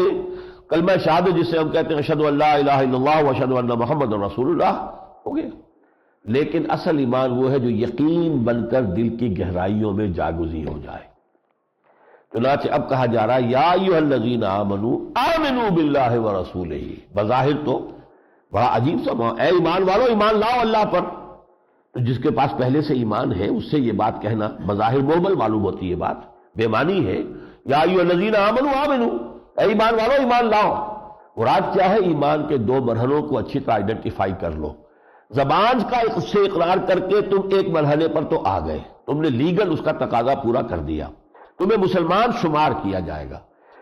کلمہ شہادت جسے ہم کہتے ہیں اشہد ان لا الہ الا اللہ واشہد ان محمد رسول اللہ، ہو گیا. لیکن اصل ایمان وہ ہے جو یقین بن کر دل کی گہرائیوں میں جاگزی ہو جائے. چنانچہ اب کہا جا رہا ہے یا ایھا الذین آمنوا آمنوا باللہ ورسولہ. بظاہر تو بڑا عجیب سا اے ایمان والو، ایمان لاؤ اللہ پر. تو جس کے پاس پہلے سے ایمان ہے اس سے یہ بات کہنا بظاہر محمل معلوم ہوتی ہے، بات بے معنی ہے. یا ایھا الذین آمنوا آمنوا، اے ایمان والو ایمان لاؤ. مراد کیا ہے؟ ایمان کے دو مرحلوں کو اچھی طرح آئیڈینٹیفائی کر لو. زبان کا سے اقرار کر کے تم ایک مرحلے پر تو آ گئے، تم نے لیگل اس کا تقاضا پورا کر دیا، تمہیں مسلمان شمار کیا جائے گا.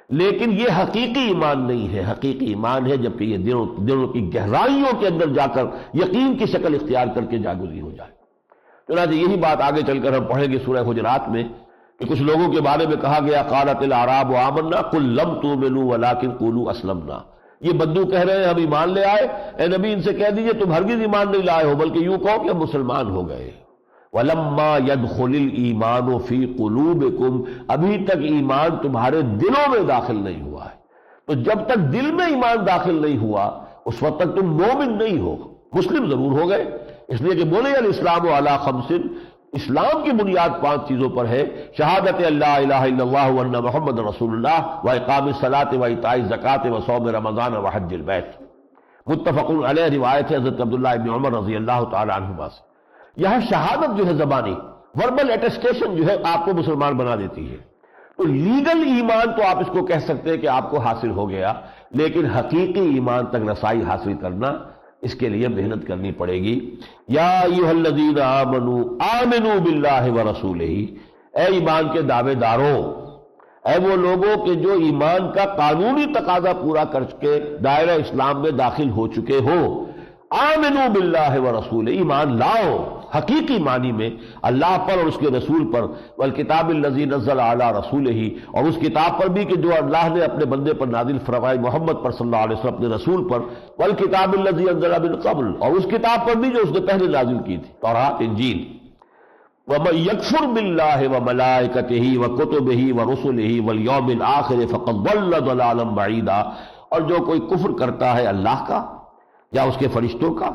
لیکن یہ حقیقی ایمان نہیں ہے. حقیقی ایمان ہے جبکہ یہ دلوں کی گہرائیوں کے اندر جا کر یقین کی شکل اختیار کر کے جاگزی ہو جائے. چنانچہ یہی بات آگے چل کر ہم پڑھیں گے سورہ حجرات میں کہ کچھ لوگوں کے بارے میں کہا گیا قالت الاعراب آمنا قل لم تؤمنوا ولکن قولوا اسلمنا. یہ بدو کہہ رہے ہیں ہم ایمان لے آئے. اے نبی ان سے کہہ دیجئے تم ہرگز ایمان نہیں لائے ہو بلکہ یوں کہو کہ ہم مسلمان ہو گئے. وَلَمَّا يَدْخُلِ الْإِيمَانُ فِي قُلُوبِكُمْ ابھی تک ایمان تمہارے دلوں میں داخل نہیں ہوا ہے. تو جب تک دل میں ایمان داخل نہیں ہوا اس وقت تک تم مومن نہیں ہو. مسلم ضرور ہو گئے اس لیے کہ بولے الاسلام علی خمس، اسلام کی بنیاد 5 چیزوں پر ہے: شہادت اللہ الہ الا اللہ وان محمد رسول اللہ واقام الصلاۃ وایتاء الزکوٰۃ وصوم رمضان وحج البیت. متفق علیہ روایت ہے حضرت عبداللہ ابن عمر رضی اللہ تعالی عنہما سے. یہاں شہادت جو ہے زبانی وربل اٹیسٹیشن جو ہے آپ کو مسلمان بنا دیتی ہے. تو لیگل ایمان تو آپ اس کو کہہ سکتے ہیں کہ آپ کو حاصل ہو گیا، لیکن حقیقی ایمان تک رسائی حاصل کرنا اس کے لیے محنت کرنی پڑے گی. یا ایھا الذین آمنوا آمنوا باللہ ورسولہ، اے ایمان کے دعوے داروں، اے وہ لوگوں کہ جو ایمان کا قانونی تقاضا پورا کر کے دائرہ اسلام میں داخل ہو چکے ہو. آمنوا باللہ ورسولہ، ایمان لاؤ حقیقی معنی میں اللہ پر اور اس کے رسول پر. والکتاب الذی نزل علی رسولہ، اور اس کتاب پر بھی کہ جو اللہ نے اپنے بندے پر نازل فرمائی محمد پر صلی اللہ علیہ وسلم اپنے رسول پر. والکتاب الذی انزل من قبل، اور اس کتاب پر بھی جو اس نے پہلے نازل کی تھی تورات انجیل. وَمَن يَكْفُرْ بِاللَّهِ وَمَلَائِكَتِهِ وَكُتُبِهِ وَرُسُلِهِ وَالْيَوْمِ الْآخِرِ فَقَدْ ضَلَّ ضَلَالًا بَعِيدًا. اور جو کوئی کفر کرتا ہے اللہ کا یا اس کے فرشتوں کا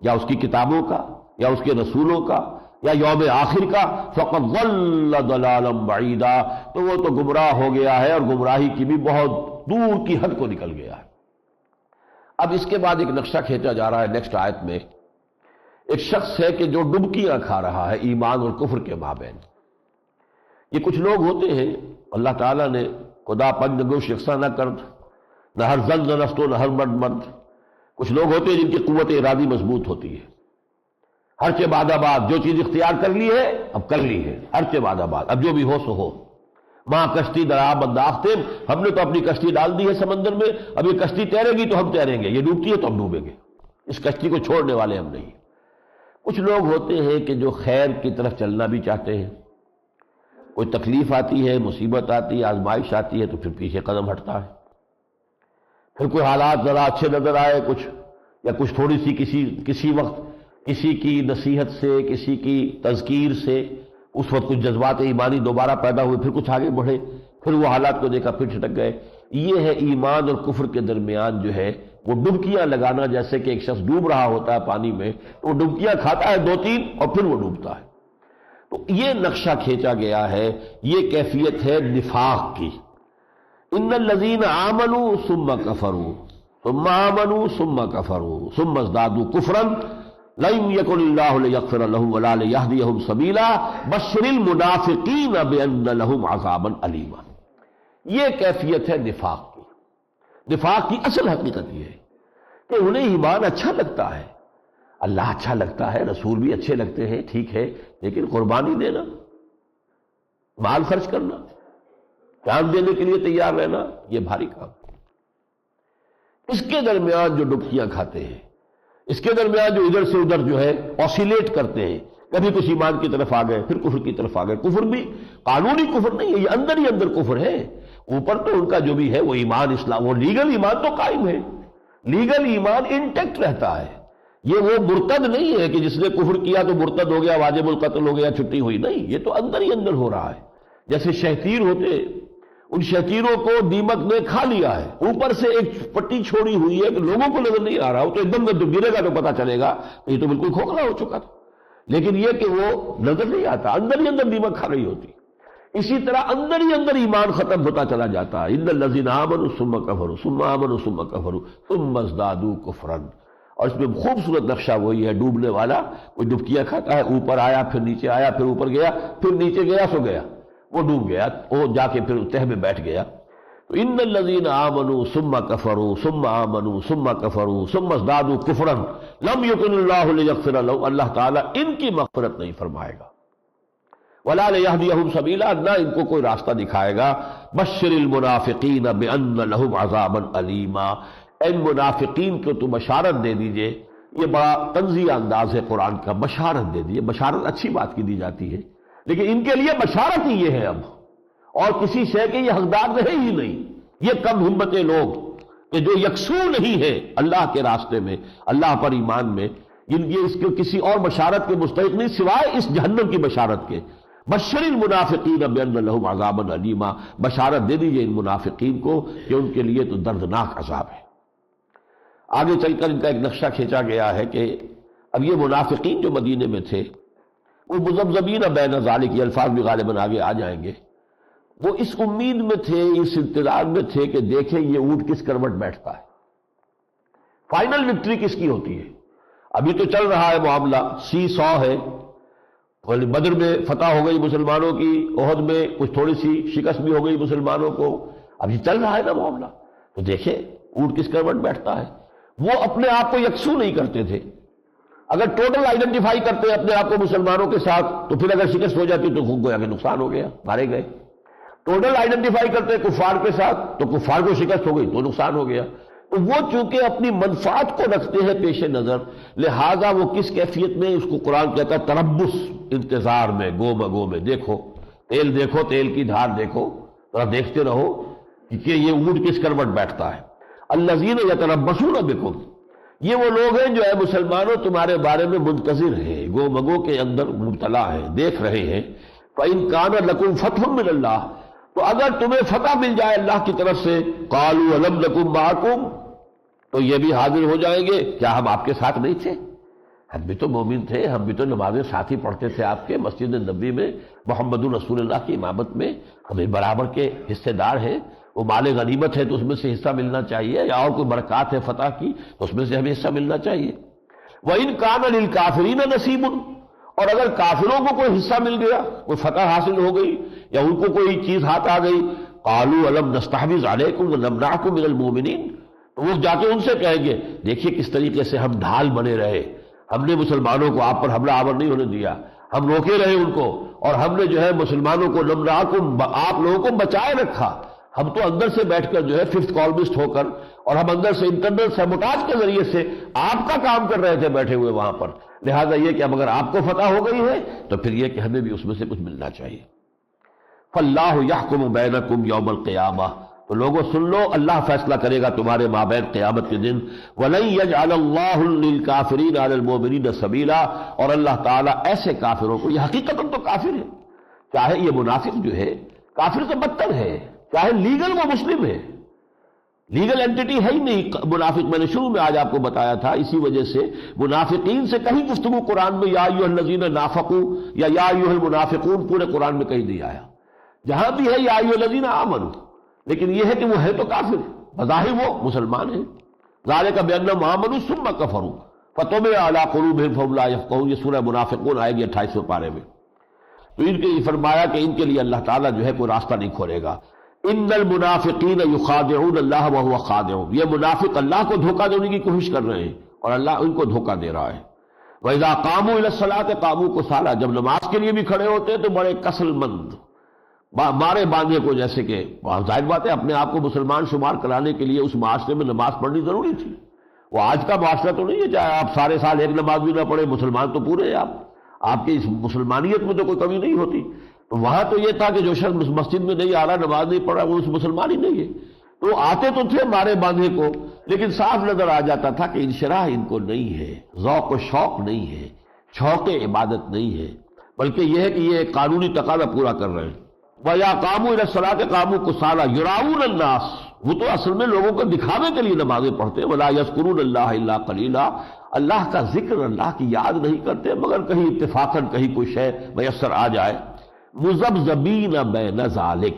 یا اس کی کتابوں کا یا اس کے رسولوں کا یا یوم آخر کا، فقد ضل ضلالا بعیدا، تو وہ تو گمراہ ہو گیا ہے اور گمراہی کی بھی بہت دور کی حد کو نکل گیا ہے. اب اس کے بعد ایک نقشہ کھینچا جا رہا ہے نیکسٹ آیت میں. ایک شخص ہے کہ جو ڈبکیاں کھا رہا ہے ایمان اور کفر کے مابین. یہ کچھ لوگ ہوتے ہیں اللہ تعالیٰ نے خدا پنج گوش یکساں نہ کرد، نہ ہر زن نفس و نہ ہر مرد مرد. کچھ لوگ ہوتے ہیں جن کی قوت ارادی مضبوط ہوتی ہے. ہر چہ بعد آباد جو چیز اختیار کر لی ہے اب کر لی ہے، ہر چہ بعد آباد اب جو بھی ہو سو ہو. ماں کشتی درآب انداختے، ہم نے تو اپنی کشتی ڈال دی ہے سمندر میں، اب یہ کشتی تیرے گی تو ہم تیریں گے، یہ ڈوبتی ہے تو ہم ڈوبیں گے، اس کشتی کو چھوڑنے والے ہم نہیں. کچھ لوگ ہوتے ہیں کہ جو خیر کی طرف چلنا بھی چاہتے ہیں، کوئی تکلیف آتی ہے، مصیبت آتی ہے، آزمائش آتی ہے تو پھر پیچھے قدم ہٹتا ہے. پھر کوئی حالات ذرا اچھے نظر آئے کچھ، یا کچھ تھوڑی سی کسی وقت کسی کی نصیحت سے، کسی کی تذکیر سے اس وقت کچھ جذبات ایمانی دوبارہ پیدا ہوئے، پھر کچھ آگے بڑھے، پھر وہ حالات کو دیکھا پھر چھٹک گئے. یہ ہے ایمان اور کفر کے درمیان جو ہے وہ ڈبکیاں لگانا. جیسے کہ ایک شخص ڈوب رہا ہوتا ہے پانی میں تو وہ ڈبکیاں کھاتا ہے 2-3 اور پھر وہ ڈوبتا ہے. تو یہ نقشہ کھینچا گیا ہے، یہ کیفیت ہے نفاق کی. ان الذین آمنوا ثم کفروا ثم آمنوا ثم کفروا ثم ازدادوا کفرا لن یکن اللہ لیغفر لهم ولا لیہدیہم سبیلا بشر المنافقین بان لهم عذابا الیما. یہ کیفیت ہے نفاق کی. نفاق کی اصل حقیقت یہ ہے کہ انہیں ایمان اچھا لگتا ہے، اللہ اچھا لگتا ہے، رسول بھی اچھے لگتے ہیں، ٹھیک ہے، لیکن قربانی دینا، مال خرچ کرنا، جان دینے کے لیے تیار رہنا، یہ بھاری کام. اس کے درمیان جو ڈبکیاں کھاتے ہیں، اس کے درمیان جو ادھر سے ادھر جو ہے آسیلیٹ کرتے ہیں، کبھی کچھ ایمان کی طرف آ گئے پھر کفر کی طرف آ گئے. کفر بھی قانونی کفر نہیں ہے، یہ اندر ہی اندر کفر ہے. اوپر تو ان کا جو بھی ہے وہ ایمان اسلام، وہ لیگل ایمان تو قائم ہے، لیگل ایمان انٹیکٹ رہتا ہے. یہ وہ مرتد نہیں ہے کہ جس نے کفر کیا تو مرتد ہو گیا، واجب القتل ہو گیا، چھٹی ہوئی، نہیں، یہ تو اندر ہی اندر ہو رہا ہے. جیسے شہتیر ہوتے، ان شہتیروں کو دیمک نے کھا لیا ہے، اوپر سے ایک پٹی چھوڑی ہوئی ہے کہ لوگوں کو نظر نہیں آ رہا، وہ تو ایک دم جب گرے گا تو پتا چلے گا یہ تو بالکل کھوکھلا ہو چکا تھا. لیکن یہ کہ وہ نظر نہیں آتا، اندر ہی اندر دیمک کھا رہی ہوتی. اسی طرح اندر ہی اندر ایمان ختم ہوتا چلا جاتا ہے. ان الذین آمنوا ثم کفروا ثم آمنوا ثم کفروا ثم ازدادوا کفرا. اور اس میں خوبصورت نقشہ وہی ہے ڈوبنے والا. کوئی ڈبکیاں کھاتا ہے، اوپر آیا پھر نیچے آیا پھر اوپر گیا پھر نیچے گیا سو گیا، وہ ڈوب گیا، وہ جا کے پھر تہ میں بیٹھ گیا. تو ان الذین آمنوا ثم کفروا ثم آمنوا ثم کفروا ثم ازدادوا کفرا لم یکن اللہ لیغفر لهم، اللہ تعالیٰ ان کی مغفرت نہیں فرمائے گا. ولا لیہدیہم سبیلا، نہ ان کو کوئی راستہ دکھائے گا۔ بشر المنافقین بان لہم عذابا الیما، ان منافقین کو تو بشارت دے دیجئے۔ یہ بڑا طنزیہ انداز ہے قرآن کا، بشارت دے دیجئے۔ بشارت اچھی بات کی دی جاتی ہے، لیکن ان کے لیے بشارت ہی یہ ہے اب، اور کسی شے کے یہ حقدار رہے ہی نہیں۔ یہ کم ہمت لوگ کہ جو یکسو نہیں ہے اللہ کے راستے میں، اللہ پر ایمان میں، یہ اس کے کسی اور بشارت کے مستحق نہیں سوائے اس جہنم کی بشارت کے۔ بشر المنافقین بان لہم عذابا الیما، بشارت دے دیجئے ان منافقین کو کہ ان کے لیے تو دردناک عذاب ہے۔ آگے چل کر ان کا ایک نقشہ کھینچا گیا ہے کہ اب یہ منافقین جو مدینے میں تھے وہ مذبذبین بین ذالک، یہ الفاظ بھی غالباً آگے آ جائیں گے، وہ اس امید میں تھے، اس انتظار میں تھے کہ دیکھیں یہ اونٹ کس کروٹ بیٹھتا ہے، فائنل وکٹری کس کی ہوتی ہے۔ ابھی تو چل رہا ہے معاملہ، سی 100 ہے، بدر میں فتح ہو گئی مسلمانوں کی، احد میں کچھ تھوڑی سی شکست بھی ہو گئی مسلمانوں کو، ابھی چل رہا ہے نا معاملہ، تو دیکھیں اونٹ کس کروٹ بیٹھتا ہے۔ وہ اپنے آپ کو یکسو نہیں کرتے تھے، اگر ٹوٹل آئیڈینٹیفائی کرتے اپنے آپ کو مسلمانوں کے ساتھ تو پھر اگر شکست ہو جاتی تو گویا کہ نقصان ہو گیا، مارے گئے۔ ٹوٹل آئیڈینٹیفائی کرتے کفار کے ساتھ تو کفار کو شکست ہو گئی تو نقصان ہو گیا۔ تو وہ چونکہ اپنی منفعت کو رکھتے ہیں پیش نظر، لہذا وہ کس کیفیت میں، اس کو قرآن کہتا ہے تربص، انتظار میں، گو بگو میں، دیکھو دیکھو تیل کی دھار دیکھو، ذرا دیکھتے رہو کہ یہ اونٹ کس کروٹ بیٹھتا ہے۔ الذین یتربصون بکم، یہ وہ لوگ ہیں جو ہے مسلمانوں تمہارے بارے میں منتظر ہیں، گو مگو کے اندر مبتلا ہیں، دیکھ رہے ہیں۔ فَإِن كَانَ لَكُمْ فَتْحٌ مِّنَ اللَّهِ، تو اگر تمہیں فتح مل جائے اللہ کی طرف سے، قَالُوا أَلَمْ نَكُن مَّعَكُمْ، تو یہ بھی حاضر ہو جائیں گے، کیا ہم آپ کے ساتھ نہیں تھے؟ ہم بھی تو مومن تھے، ہم بھی تو نمازیں ساتھ ہی پڑھتے تھے آپ کے مسجد نبی میں، محمد رسول اللہ کی امامت میں، ہمیں برابر کے حصے دار ہیں۔ وہ مال غنیمت ہے تو اس میں سے حصہ ملنا چاہیے، یا اور کوئی برکات ہے فتح کی تو اس میں سے ہمیں حصہ ملنا چاہیے۔ وَإِن كَانَ لِلْكَافِرِينَ نَصِيبٌ، اور اگر کافروں کو کوئی حصہ مل گیا، کوئی فتح حاصل ہو گئی یا ان کو کوئی چیز ہاتھ آ گئی، قَالُوا أَلَمْ نَسْتَحْوِذْ عَلَيْكُمْ وَنَمْنَعْكُمْ مِنَ الْمُؤْمِنِينَ، تو وہ جا کے ان سے کہیں گے دیکھیے کس طریقے سے ہم ڈھال بنے رہے، ہم نے مسلمانوں کو آپ پر حملہ آور نہیں ہونے دیا، ہم روکے رہے ان کو، اور ہم نے جو ہے مسلمانوں کو نمنعکم، آپ لوگوں کو بچائے رکھا۔ ہم تو اندر سے بیٹھ کر جو ہے ففتھ کالمسٹ ہو کر، اور ہم اندر سے انٹرنل سیبوٹاج کے ذریعے سے آپ کا کام کر رہے تھے بیٹھے ہوئے وہاں پر، لہذا یہ کہ اب اگر آپ کو فتح ہو گئی ہے تو پھر یہ کہ ہمیں بھی اس میں سے کچھ ملنا چاہیے۔ فَاللَّهُ يَحْكُمُ بَيْنَكُمْ يَوْمَ الْقِيَامَةِ، تو لوگوں سن لو، اللہ فیصلہ کرے گا تمہارے مابین قیامت کے دن۔ وَلَن يَجْعَلَ اللَّهُ لِلْكَافِرِينَ عَلَى الْمُؤْمِنِينَ سَبِيلًا، اور اللہ تعالیٰ ایسے کافروں کو، یہ حقیقتاً تو کافر ہے، چاہے یہ منافق جو ہے کافر سے بدتر ہے، چاہے لیگل وہ مسلم ہے، لیگل اینٹیٹی ہے ہی نہیں منافق، میں نے شروع میں آج آپ کو بتایا تھا، اسی وجہ سے منافقین سے کہیں گفتگو قرآن میں یا ایھا الذین نافقوا یا ایھا المنافقون پورے قرآن میں کہیں نہیں آیا، جہاں بھی ہے یا ایھا الذین آمنوا، لیکن یہ ہے کہ وہ ہے تو کافر، بظاہر وہ مسلمان ہیں۔ ذالک بانہم آمنوا ثم کفروا فطبع علی قلوبہم فہم لا یفقہون، یہ سورہ منافقون آئے گی 28ویں پارے میں۔ تو ان کے یہ فرمایا کہ ان کے لیے اللہ تعالیٰ جو ہے کوئی راستہ نہیں کھولے گا۔ ان المنافقین یخادعون اللہ وہو خادعهم، یہ منافق اللہ کو دھوکہ دینے کی کوشش کر رہے ہیں اور اللہ ان کو دھوکہ دے رہا ہے۔ وَإِذَا قَامُوا إِلَى الصَّلَاةِ قَامُوا كُسَالَىٰ، جب نماز کے لیے بھی کھڑے ہوتے ہیں تو بڑے کسل مند، مارے باندھے کو، جیسے کہ ظاہر بات ہے اپنے آپ کو مسلمان شمار کرانے کے لیے اس معاشرے میں نماز پڑھنی ضروری تھی۔ وہ آج کا معاشرہ تو نہیں ہے چاہے آپ سارے سال ایک نماز بھی نہ پڑھے، مسلمان تو پورے ہیں آپ کی اس مسلمانیت میں تو کوئی کمی نہیں ہوتی۔ تو وہاں تو یہ تھا کہ جو شخص مسجد میں نہیں آ رہا، نماز نہیں پڑھ رہا، وہ اس مسلمان ہی نہیں ہے۔ تو آتے تو تھے مارے باندھے کو، لیکن صاف نظر آ جاتا تھا کہ انشراح ان کو نہیں ہے، ذوق و شوق نہیں ہے، شوق عبادت نہیں ہے، بلکہ یہ ہے کہ یہ ایک قانونی تقاضا پورا کر رہے ہیں۔ وَإِذَا قَامُوا إِلَى الصَّلَاةِ قَامُوا كُسَالَىٰ يُرَاءُونَ النَّاسَ، وہ تو اصل میں لوگوں کو دکھاوے کے لیے نمازیں پڑھتے ہیں۔ وَلَا يَذْكُرُونَ اللَّهَ إِلَّا قَلِيلًا، اللہ کا ذکر، اللہ کی یاد نہیں کرتے مگر کہیں اتفاقاً کہیں کوئی شے میسر آ جائے۔ مذبذبین بین ذالک،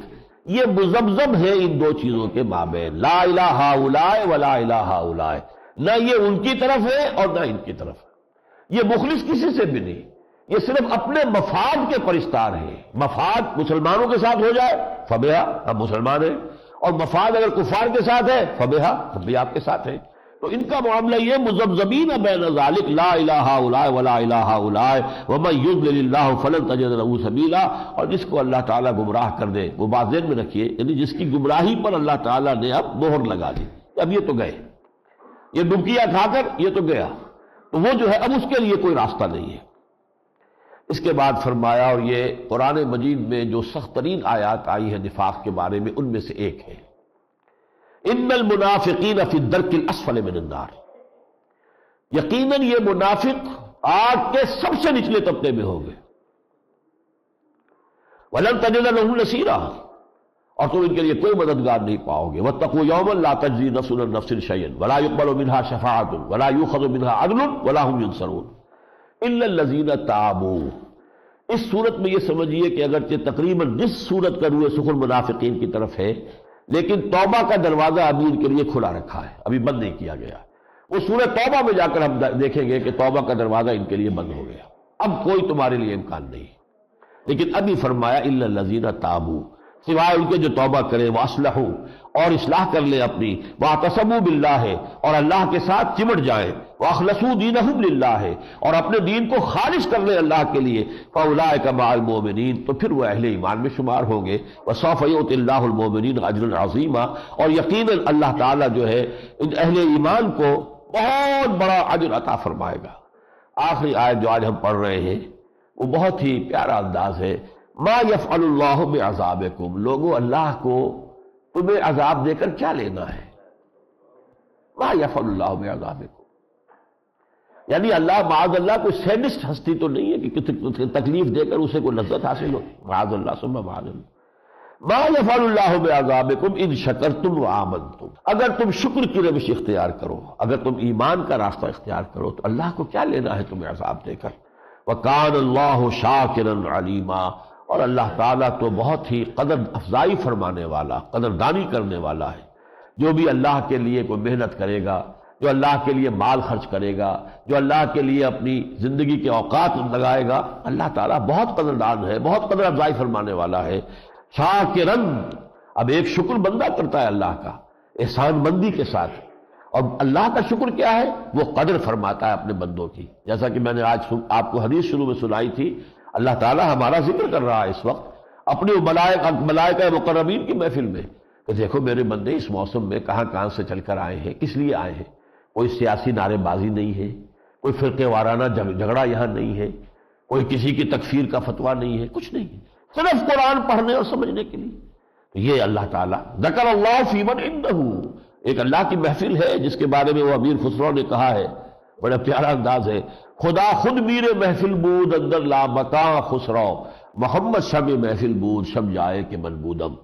یہ مذبذب ہے ان دو چیزوں کے مابین، لا الہ ہؤلاء ولا الہ ہؤلاء، نہ یہ ان کی طرف ہے اور نہ ان کی طرف ہے، یہ مخلص کسی سے بھی نہیں، یہ صرف اپنے مفاد کے پرستار ہیں۔ مفاد مسلمانوں کے ساتھ ہو جائے فبہا، ہم مسلمان ہیں، اور مفاد اگر کفار کے ساتھ ہے فبہا، ہم بھی آپ کے ساتھ ہیں۔ تو ان کا معاملہ یہ مذبذبین بین ذالک لا الہ الا ولا الہ الا ومن یضلل اللہ فلن تجد له سبیلا، اور جس کو اللہ تعالیٰ گمراہ کر دے، وہ بات ذہن میں رکھیے، یعنی جس کی گمراہی پر اللہ تعالیٰ نے اب مہر لگا دی، اب یہ تو گئے، یہ ڈبکیاں کھا کر یہ تو گیا، تو وہ جو ہے اب اس کے لیے کوئی راستہ نہیں ہے۔ اس کے بعد فرمایا، اور یہ قرآن مجید میں جو سخت ترین آیات آئی ہے نفاق کے بارے میں، ان میں سے ایک ہے، ان المنافقین فی الدرک الاسفل من النار، یقیناً یہ منافق آگ کے سب سے نچلے طبقے میں ہوں گے، ولن تجد لهم نصیرا، اور تم ان کے لیے کوئی مددگار نہیں پاؤ گے، واتقوا یوما لا تجزی نفس عن نفس شیئا ولا يقبل منها شفاعۃ ولا یؤخذ منها عدل ولا هم ينصرون الا الذین تابوا۔ اس صورت میں یہ سمجھیے کہ اگرچہ تقریباً جس صورت کا روئے سخن منافقین کی طرف ہے، لیکن توبہ کا دروازہ ابھی ان کے لیے کھلا رکھا ہے، ابھی بند نہیں کیا گیا۔ وہ سورہ توبہ میں جا کر ہم دیکھیں گے کہ توبہ کا دروازہ ان کے لیے بند ہو گیا، اب کوئی تمہارے لیے امکان نہیں، لیکن ابھی فرمایا الا الذین تابوا، سوائے ان کے جو توبہ کرے، واصلحوا، اور اصلاح کر لے اپنی، واعتصموا باللہ، اور اللہ کے ساتھ چمٹ جائیں، واخلصوا دینہم للہ، اور اپنے دین کو خالص کر لیں اللہ کے لیے، فاولئک مع المؤمنین، تو پھر وہ اہل ایمان میں شمار ہوں گے، وسوف یؤتی اللہ المؤمنین اجرا عظیما، اور یقیناً اللہ تعالیٰ جو ہے ان اہل ایمان کو بہت بڑا اجر عطا فرمائے گا۔ آخری آیت جو آج ہم پڑھ رہے ہیں وہ بہت ہی پیارا انداز ہے، ما یفعل اللہ بعذابکم، لوگوں اللہ کو تمہیں عذاب دے کر کیا لینا ہے، ما یفعل اللہ بعذابکم، یعنی اللہ معاذ اللہ کوئی سیڈسٹ ہستی تو نہیں ہے کہ کسی تکلیف دے کر اسے کوئی لذت حاصل ہو، معاذ اللہ ثم معاذ اللہ، ما یفعل اللہ بعذابکم ان شکرتم وآمنتم، اگر تم شکر کی روش اختیار کرو، اگر تم ایمان کا راستہ اختیار کرو تو اللہ کو کیا لینا ہے تمہیں عذاب دے کر، وَكَانَ اللَّهُ شَاكِرًا عَلِيمًا، اور اللہ تعالیٰ تو بہت ہی قدر افزائی فرمانے والا، قدردانی کرنے والا ہے۔ جو بھی اللہ کے لیے کوئی محنت کرے گا، جو اللہ کے لیے مال خرچ کرے گا، جو اللہ کے لیے اپنی زندگی کے اوقات لگائے گا، اللہ تعالیٰ بہت قدردان ہے، بہت قدر افزائی فرمانے والا ہے۔ شاکرن، اب ایک شکر بندہ کرتا ہے اللہ کا احسان مندی کے ساتھ، اور اللہ کا شکر کیا ہے، وہ قدر فرماتا ہے اپنے بندوں کی، جیسا کہ میں نے آج آپ کو حدیث شروع میں سنائی تھی، اللہ تعالیٰ ہمارا ذکر کر رہا ہے اس وقت اپنے ملائکہ مقربین کی محفل میں، کہ دیکھو میرے بندے اس موسم میں کہاں کہاں سے چل کر آئے ہیں، کس لیے آئے ہیں، کوئی سیاسی نعرے بازی نہیں ہے، کوئی فرقے وارانہ جھگڑا یہاں نہیں ہے، کوئی کسی کی تکفیر کا فتویٰ نہیں ہے، کچھ نہیں ہے، صرف قرآن پڑھنے اور سمجھنے کے لیے۔ تو یہ اللہ تعالیٰ ذکر اللہ فی من عنہ، ایک اللہ کی محفل ہے جس کے بارے میں وہ امیر خسرو نے کہا ہے، بڑا پیارا انداز ہے، خدا خود میر محفل بود اندر لا مکان خسرو، محمد شب محفل بود شب جائے کہ من بودم۔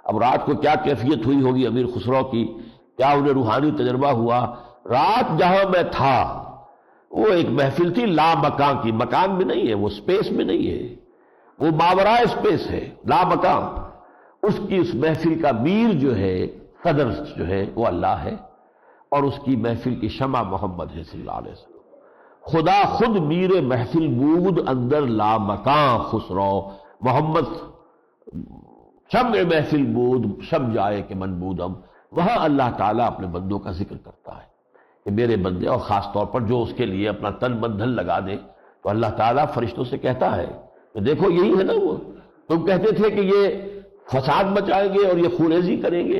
اب رات کو کیا کیفیت ہوئی ہوگی امیر خسرو کی، کیا انہیں روحانی تجربہ ہوا، رات جہاں میں تھا وہ ایک محفل تھی لا مکان کی، مکان میں نہیں ہے، وہ سپیس میں نہیں ہے، وہ ماورائے سپیس ہے، لا مکان، اس کی اس محفل کا میر جو ہے، صدر جو ہے وہ اللہ ہے، اور اس کی محفل کی شمع محمد ہے صلی اللہ علیہ وسلم۔ خدا خود میر محفل بود اندر لا مکان خسرو، محمد شمع محفل بود شب جائے کہ من بودم، وہاں اللہ تعالیٰ اپنے بندوں کا ذکر کرتا ہے کہ میرے بندے، اور خاص طور پر جو اس کے لیے اپنا تن من دھن لگا دے، تو اللہ تعالیٰ فرشتوں سے کہتا ہے کہ دیکھو یہی ہے نا، وہ تم کہتے تھے کہ یہ فساد مچائیں گے اور یہ خونریزی کریں گے،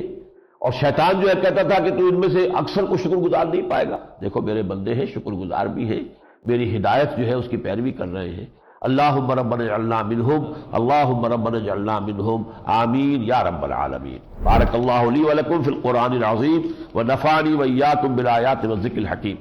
اور شیطان جو ہے کہتا تھا کہ تو ان میں سے اکثر کو شکر گزار نہیں پائے گا، دیکھو میرے بندے ہیں، شکر گزار بھی ہیں، میری ہدایت جو ہے اس کی پیروی کر رہے ہیں۔ اللہم ربنا اجعلنا منہم، اللہم ربنا اجعلنا منہم، آمین یا رب العالمین۔ بارک اللہ لی ولکم فی القرآن العظیم ونفعنی وإیاکم بالآیات والذکر الحکیم۔